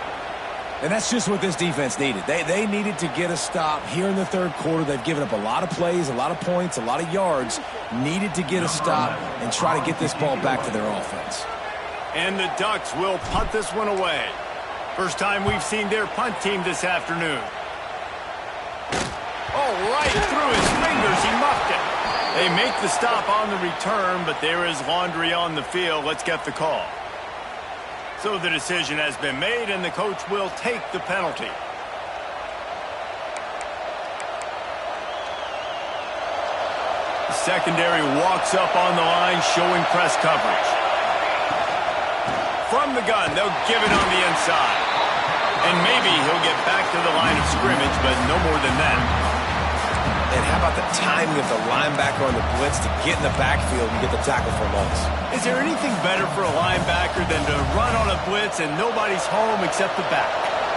And that's just what this defense needed. They needed to get a stop here in the 3rd quarter. They've given up a lot of plays, a lot of points, a lot of yards. Needed to get a stop and try to get this ball back to their offense. And the Ducks will punt this one away. First time we've seen their punt team this afternoon. Oh, right through his fingers, he muffed it. They make the stop on the return, but there is laundry on the field. Let's get the call. So the decision has been made, and the coach will take the penalty. The secondary walks up on the line, showing press coverage. From the gun, they'll give it on the inside. And maybe he'll get back to the line of scrimmage, but no more than that. And how about the timing of the linebacker on the blitz to get in the backfield and get the tackle for loss? Is there anything better for a linebacker than to run on a blitz and nobody's home except the back?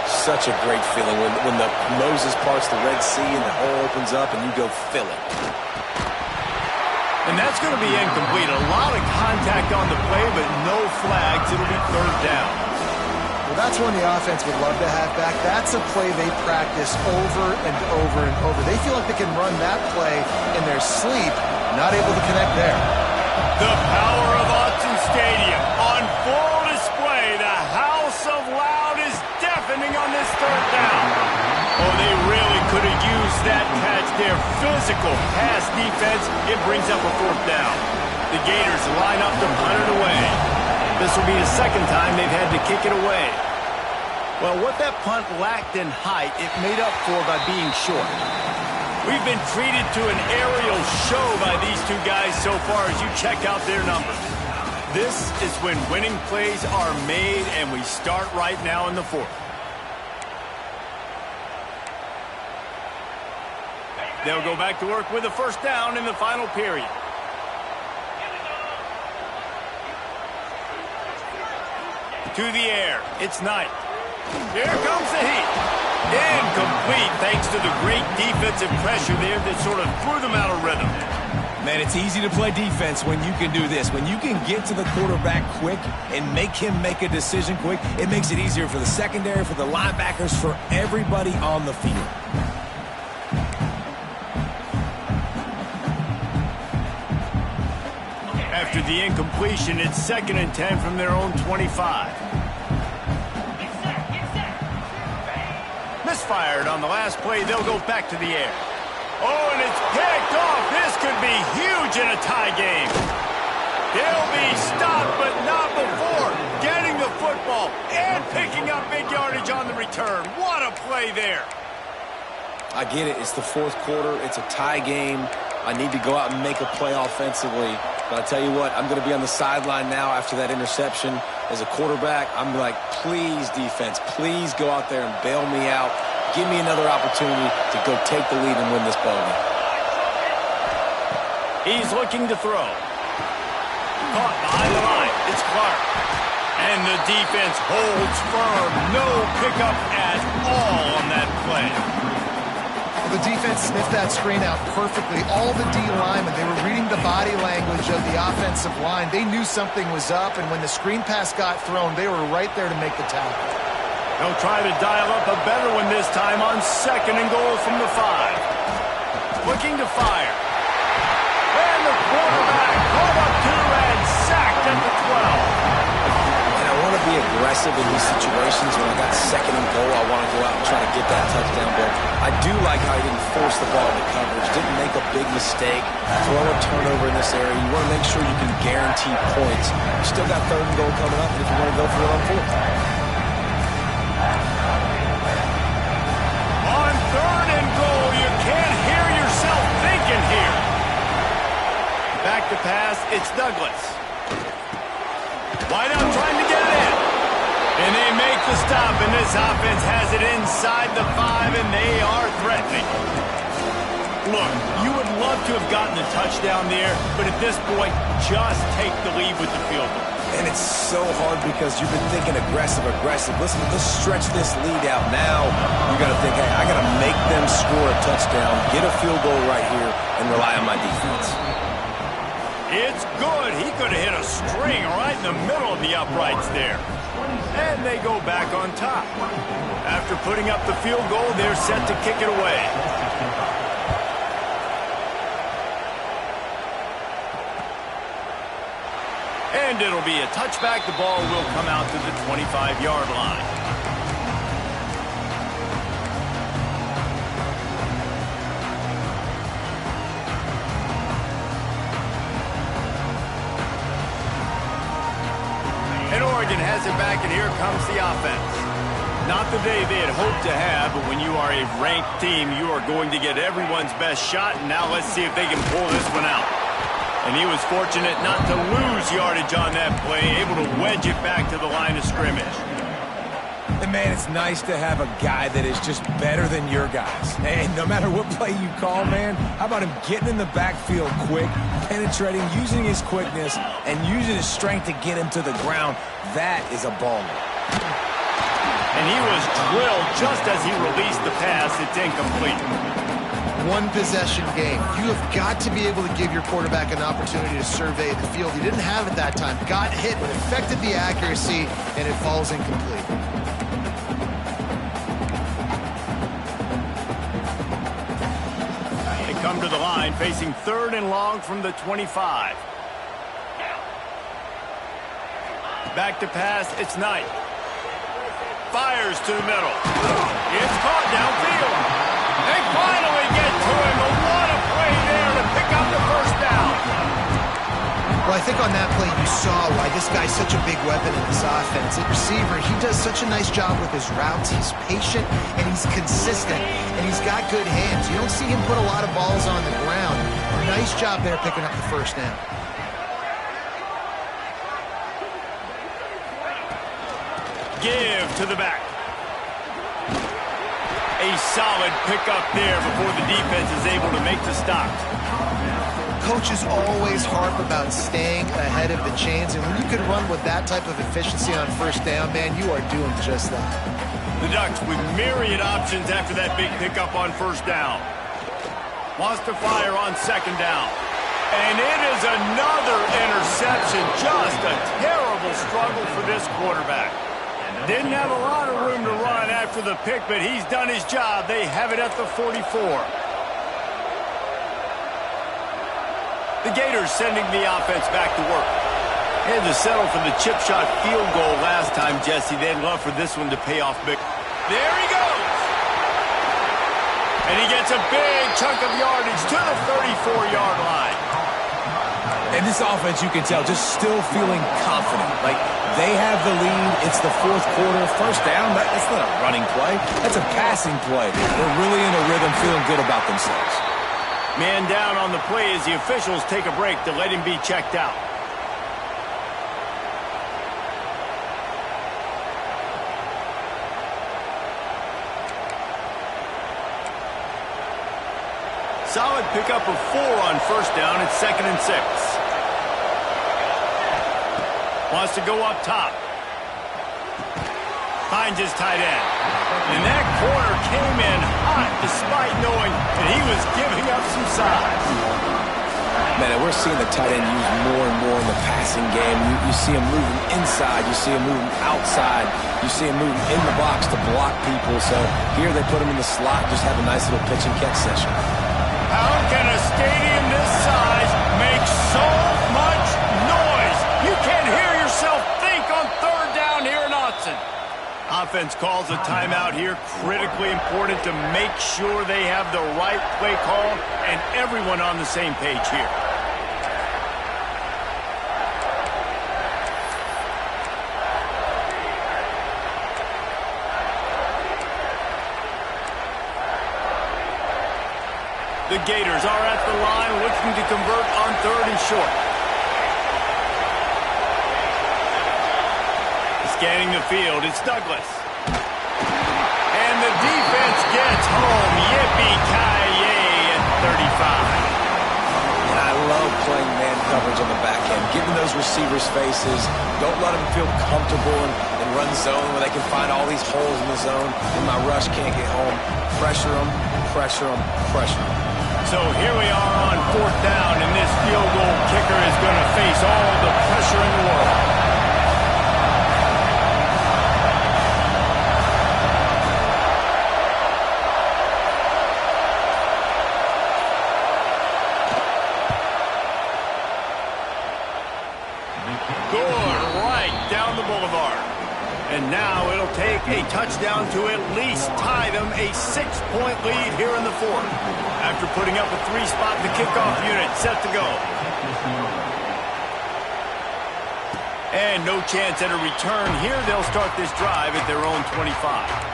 Such a great feeling when the Moses parts the Red Sea and the hole opens up and you go fill it. And that's going to be incomplete. A lot of contact on the play, but no flags. It'll be 3rd down. Well, that's one the offense would love to have back. That's a play they practice over and over and over. They feel like they can run that play in their sleep, not able to connect there. The power of Autzen Stadium on full display. The house of loud is deafening on this 3rd down. Oh, they really could have used that catch there. Physical pass defense. It brings up a 4th down. The Gators line up to punt it away. This will be the 2nd time they've had to kick it away. Well, what that punt lacked in height, it made up for by being short. We've been treated to an aerial show by these two guys so far as you check out their numbers. This is when winning plays are made, and we start right now in the 4th. They'll go back to work with a 1st down in the final period. To the air, it's Knight. Here comes the heat. Incomplete thanks to the great defensive pressure there that sort of threw them out of rhythm. Man, it's easy to play defense when you can do this. When you can get to the quarterback quick and make him make a decision quick, it makes it easier for the secondary, for the linebackers, for everybody on the field. After the incompletion, it's 2nd and 10 from their own 25. Misfired on the last play. They'll go back to the air. Oh, and it's picked off. This could be huge in a tie game. They'll be stopped, but not before getting the football and picking up big yardage on the return. What a play there. I get it. It's the 4th quarter. It's a tie game. I need to go out and make a play offensively. But I tell you what, I'm going to be on the sideline now after that interception. As a quarterback, I'm like, please, defense, please go out there and bail me out. Give me another opportunity to go take the lead and win this ball game. He's looking to throw. Caught behind the line. It's Clark. And the defense holds firm. No pickup at all on that play. The defense sniffed that screen out perfectly. All the D linemen, they were reading the body language of the offensive line. They knew something was up, and when the screen pass got thrown, they were right there to make the tackle. They'll try to dial up a better one this time on 2nd and goal from the 5. Looking to fire. And the quarterback caught up to and sacked at the 12. And I want to be aggressive in these situations. When I got 2nd and goal, I want to go out and try to get that touchdown. But I do like how he didn't force the ball into coverage, didn't make a big mistake, throw a turnover in this area. You want to make sure you can guarantee points. You still got 3rd and goal coming up, and if you want to go for it on 4th. On 3rd and goal, you can't hear yourself thinking here. Back to pass, it's Douglas. Wide out trying to get it in. And they make the stop, and this offense has it inside the 5, and they are threatening. Look, you would love to have gotten the touchdown there, but at this point, just take the lead with the field goal. And it's so hard because you've been thinking aggressive. Listen, let's stretch this lead out now. You got to think, hey, I got to make them score a touchdown, get a field goal right here, and rely on my defense. It's good. He could have hit a string right in the middle of the uprights there. And they go back on top. After putting up the field goal, they're set to kick it away. And it'll be a touchback. The ball will come out to the 25-yard line. And Oregon has it back, and here comes the offense. Not the day they had hoped to have, but when you are a ranked team, you are going to get everyone's best shot. And now let's see if they can pull this one out. And he was fortunate not to lose yardage on that play, able to wedge it back to the line of scrimmage. And man, it's nice to have a guy that is just better than your guys. And no matter what play you call, man, how about him getting in the backfield quick, penetrating, using his quickness, and using his strength to get him to the ground. That is a baller. And he was drilled just as he released the pass. It's incomplete. One possession game. You have got to be able to give your quarterback an opportunity to survey the field. He didn't have it that time. Got hit, but affected the accuracy, and it falls incomplete. They come to the line, facing 3rd and long from the 25. Back to pass, it's Knight. Fires to the middle. It's caught downfield. They finally get to him, but what a play there to pick up the 1st down. Well, I think on that play you saw why this guy's such a big weapon in this offense. At receiver, he does such a nice job with his routes. He's patient, and he's consistent, and he's got good hands. You don't see him put a lot of balls on the ground. Nice job there picking up the 1st down. Give to the back. A solid pickup there before the defense is able to make the stop. Coaches always harp about staying ahead of the chains, and when you can run with that type of efficiency on 1st down, man, you are doing just that. The Ducks with myriad options after that big pickup on 1st down. Wants to fire on 2nd down. And it is another interception. Just a terrible struggle for this quarterback. Didn't have a lot of room to run after the pick, but he's done his job. They have it at the 44. The Gators sending the offense back to work. Had to settle for the chip shot field goal last time, Jesse. They'd love for this one to pay off big. There he goes! And he gets a big chunk of yardage to the 34-yard line. And this offense, you can tell, just still feeling confident. Like, they have the lead. It's the fourth quarter. First down, that's not a running play. That's a passing play. They're really in a rhythm, feeling good about themselves. Man down on the play as the officials take a break to let him be checked out. Solid pickup of 4 on first down. It's 2nd and 6. Wants to go up top. Finds his tight end. And that corner came in hot despite knowing that he was giving up some size. Man, we're seeing the tight end used more and more in the passing game. You see him moving inside. You see him moving outside. You see him moving in the box to block people. So here they put him in the slot, just have a nice little pitch and catch session. How can a stadium this size make so much noise? You can't hear yourself think on 3rd down here in Autzen. Offense calls a timeout here. Critically important to make sure they have the right play call and everyone on the same page here. The Gators are at the line looking to convert on 3rd and short. Scanning the field, it's Douglas. And the defense gets home. Yippee-ki-yay at 35. And I love playing man coverage on the back end, giving those receivers faces. Don't let them feel comfortable in run zone where they can find all these holes in the zone and my rush can't get home. Pressure them, pressure them, pressure them. So here we are on 4th down, and this field goal kicker is going to face all the pressure in the world. Good right down the boulevard. And now it'll take a touchdown to at least tie them a 6-point lead here in the 4th. After putting up a 3-spot, the kickoff unit set to go. And no chance at a return here. They'll start this drive at their own 25.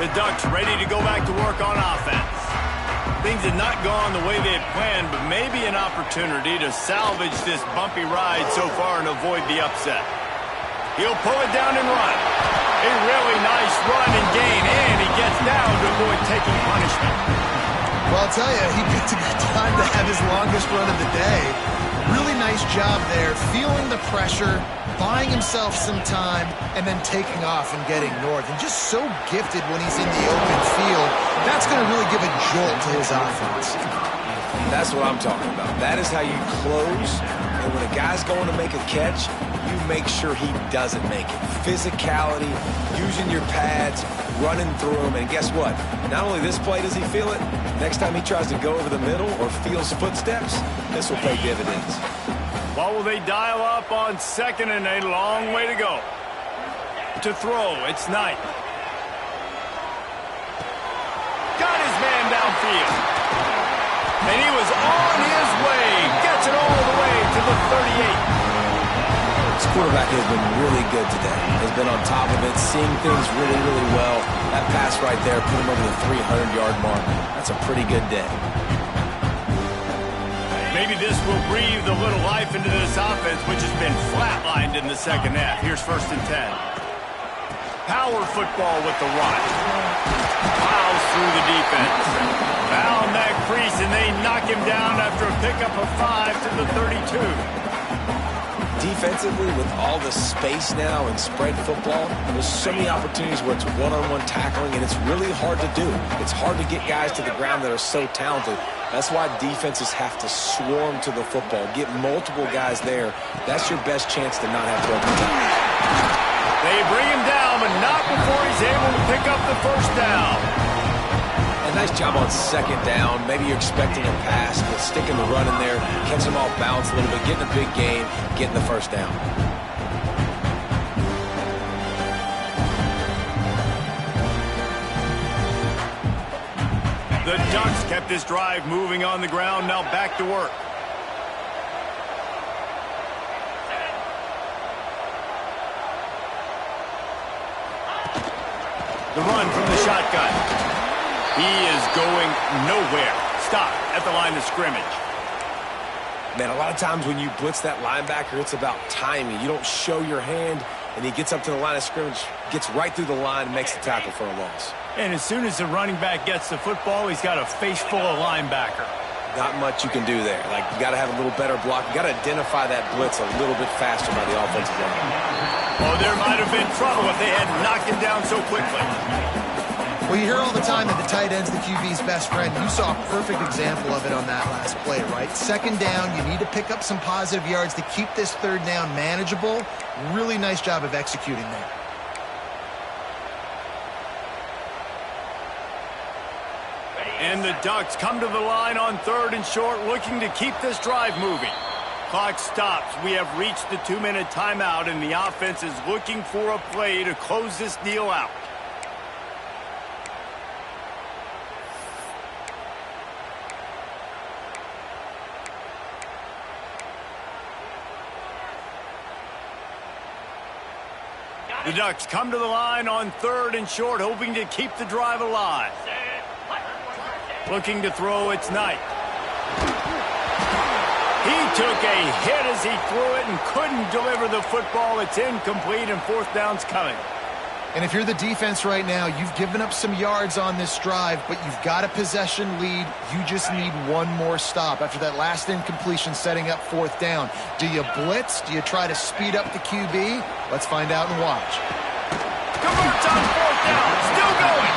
The Ducks ready to go back to work on offense. Things had not gone the way they had planned, but maybe an opportunity to salvage this bumpy ride so far and avoid the upset. He'll pull it down and run. A really nice run and gain, and he gets down to avoid taking punishment. Well, I'll tell you, he picked a good time to have his longest run of the day. Really nice job there, feeling the pressure, buying himself some time, and then taking off and getting north. And just so gifted when he's in the open field. That's going to really give a jolt to his offense. That's what I'm talking about. That is how you close. And when a guy's going to make a catch, you make sure he doesn't make it. Physicality, using your pads, running through them. And guess what? Not only this play does he feel it, next time he tries to go over the middle or feels footsteps, this will pay dividends. What will they dial up on 2nd and a long way to go? To throw, it's Knight. Got his man downfield. And he was on his way. Gets it all the way to the 38. This quarterback has been really good today. Has been on top of it, seeing things really, really well. That pass right there put him over the 300-yard mark. That's a pretty good day. Maybe this will breathe a little life into this offense, which has been flatlined in the second half. Here's 1st and 10. Power football with the run. Plows through the defense. Found that crease, and they knock him down after a pickup of 5 to the 32. Defensively, with all the space now and spread football, there's so many opportunities where it's one-on-one tackling, and it's really hard to do. It's hard to get guys to the ground that are so talented. That's why defenses have to swarm to the football, get multiple guys there. That's your best chance to not have broken tackles. They bring him down, but not before he's able to pick up the first down. A nice job on second down. Maybe you're expecting a pass, but sticking the run in there, catching them off balance a little bit, getting a big gain, getting the first down. The Ducks kept this drive moving on the ground. Now back to work. The run from the shotgun. He is going nowhere. Stop at the line of scrimmage. Man, a lot of times when you blitz that linebacker, it's about timing. You don't show your hand, and he gets up to the line of scrimmage, gets right through the line, and makes the tackle for a loss. And as soon as the running back gets the football, he's got a face full of linebacker. Not much you can do there. Like, you got to have a little better block. You got to identify that blitz a little bit faster by the offensive line. Oh, there might have been trouble if they had knocked him down so quickly. Well, you hear all the time that the tight end's the QB's best friend. You saw a perfect example of it on that last play, right? Second down, you need to pick up some positive yards to keep this third down manageable. Really nice job of executing there. And the Ducks come to the line on 3rd and short, looking to keep this drive moving. Clock stops. We have reached the 2-minute timeout, and the offense is looking for a play to close this deal out. The Ducks come to the line on 3rd and short, hoping to keep the drive alive. Looking to throw, it's Knight. He took a hit as he threw it and couldn't deliver the football. It's incomplete, and 4th down's coming. And if you're the defense right now, you've given up some yards on this drive, but you've got a possession lead. You just need one more stop. After that last incompletion setting up 4th down, do you blitz? Do you try to speed up the QB? Let's find out and watch. Converts on 4th down, still going.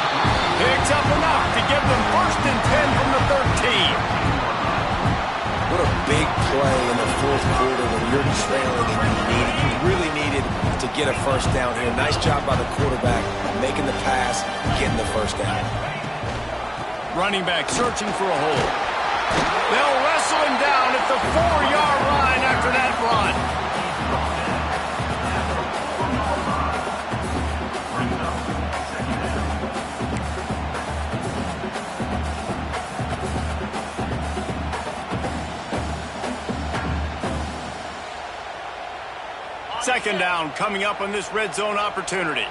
Picks up enough to give them 1st and 10 from the 13. What a big play in the 4th quarter when you're trailing and you really needed to get a first down here. Nice job by the quarterback, making the pass, getting the first down. Running back searching for a hole. They'll wrestle him down at the 4-yard line after that run. Second down coming up on this red zone opportunity. 691,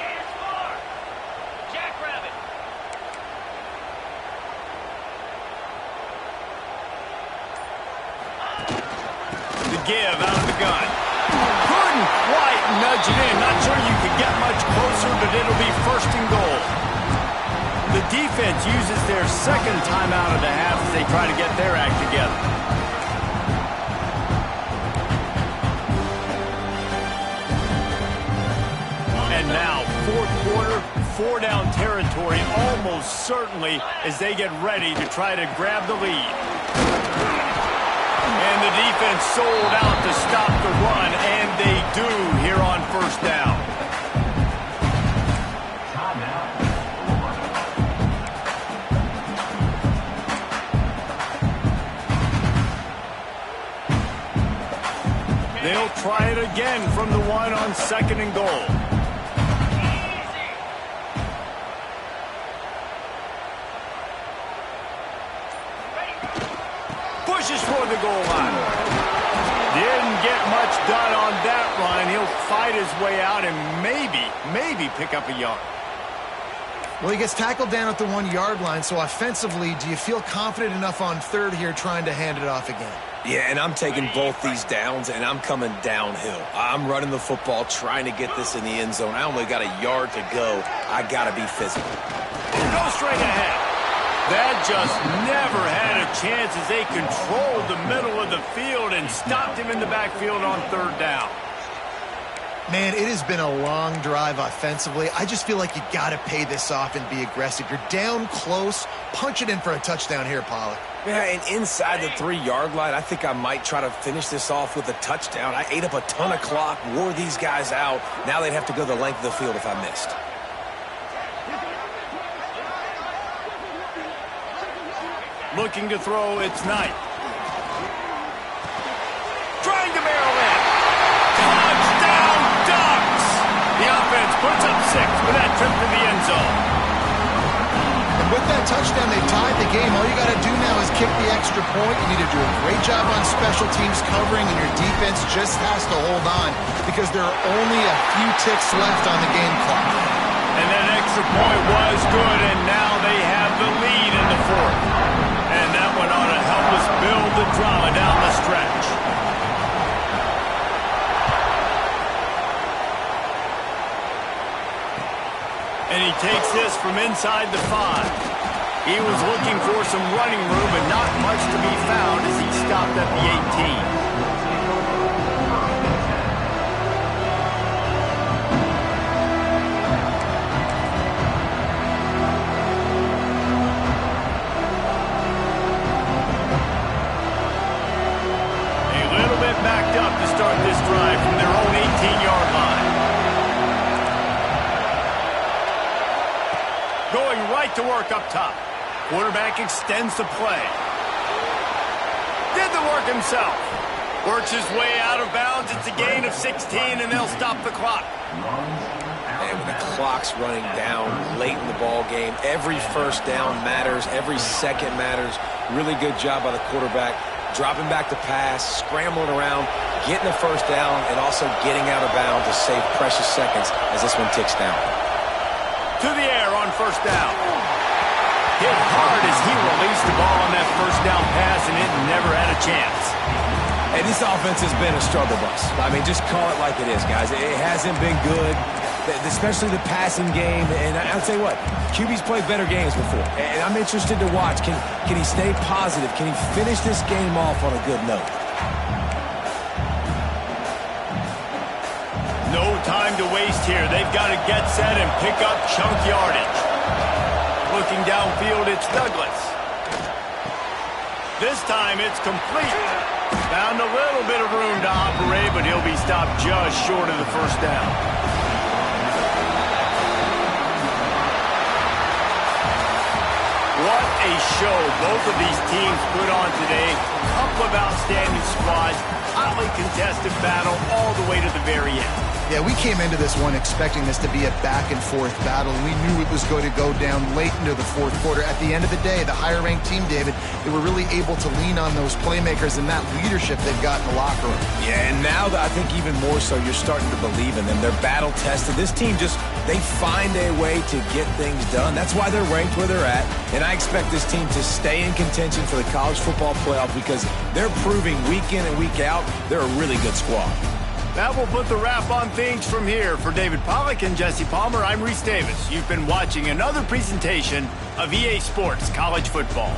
Gators far. Jackrabbit. The give out of the gun. Couldn't quite nudge it in. Not sure you could get much closer, but it'll be 1st and goal. The defense uses their second timeout of the half as they try to get their act together. And now, 4th quarter, 4-down territory almost certainly as they get ready to try to grab the lead. And the defense sold out to stop the run, and they do here on 1st down. They'll try it again from the 1 on 2nd and goal. Pushes for the goal line. Didn't get much done on that run. He'll fight his way out and maybe pick up a yard. Well, he gets tackled down at the 1-yard line, so offensively, do you feel confident enough on third here trying to hand it off again? Yeah, and I'm taking both these downs, and I'm coming downhill. I'm running the football, trying to get this in the end zone. I only got a yard to go. I got to be physical. Go straight ahead. That just never had a chance as they controlled the middle of the field and stopped him in the backfield on third down. Man, it has been a long drive offensively. I just feel like you got to pay this off and be aggressive. You're down close. Punch it in for a touchdown here, Pollack. Yeah, and inside the 3-yard line, I think I might try to finish this off with a touchdown. I ate up a ton of clock, wore these guys out. Now they'd have to go the length of the field if I missed. Looking to throw, it's Knight. Trying to barrel in. Touchdown Ducks! The offense puts up 6 with that trip to the end zone. And with that touchdown, they tied the game. All you got to do now is kick the extra point. You need to do a great job on special teams covering, and your defense just has to hold on because there are only a few ticks left on the game clock. And that extra point was good, and now they have the lead in the fourth. And that one ought to help us build the drama down the stretch. And he takes this from inside the 5. He was looking for some running room, but not much to be found as he stopped at the 18. Backed up to start this drive from their own 18-yard line. Going right to work up top. Quarterback extends the play. Did the work himself. Works his way out of bounds. It's a gain of 16, and they'll stop the clock. And when the clock's running down late in the ball game, every first down matters. Every second matters. Really good job by the quarterback. Dropping back to pass, scrambling around, getting the first down, and also getting out of bounds to save precious seconds as this one ticks down. To the air on first down. Hit hard as he released the ball on that first down pass, and it never had a chance. And this offense has been a struggle bus. I mean, just call it like it is, guys. It hasn't been good, especially the passing game. And I'll tell you what, QB's played better games before. And I'm interested to watch. Can he stay positive? Can he finish this game off on a good note? No time to waste here. They've got to get set and pick up chunk yardage. Looking downfield, it's Douglas. This time it's complete. Found a little bit of room to operate, but he'll be stopped just short of the first down. What a show both of these teams put on today. A couple of outstanding squads, hotly contested battle all the way to the very end. Yeah, we came into this one expecting this to be a back-and-forth battle, and we knew it was going to go down late into the fourth quarter. At the end of the day, the higher-ranked team, David, they were really able to lean on those playmakers and that leadership they've got in the locker room. Yeah, and now I think even more so, you're starting to believe in them. They're battle-tested. This team they find a way to get things done. That's why they're ranked where they're at, and I expect this team to stay in contention for the college football playoff because they're proving week in and week out they're a really good squad. That will put the wrap on things from here. For David Pollack and Jesse Palmer, I'm Reese Davis. You've been watching another presentation of EA Sports College Football.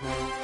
Thank you.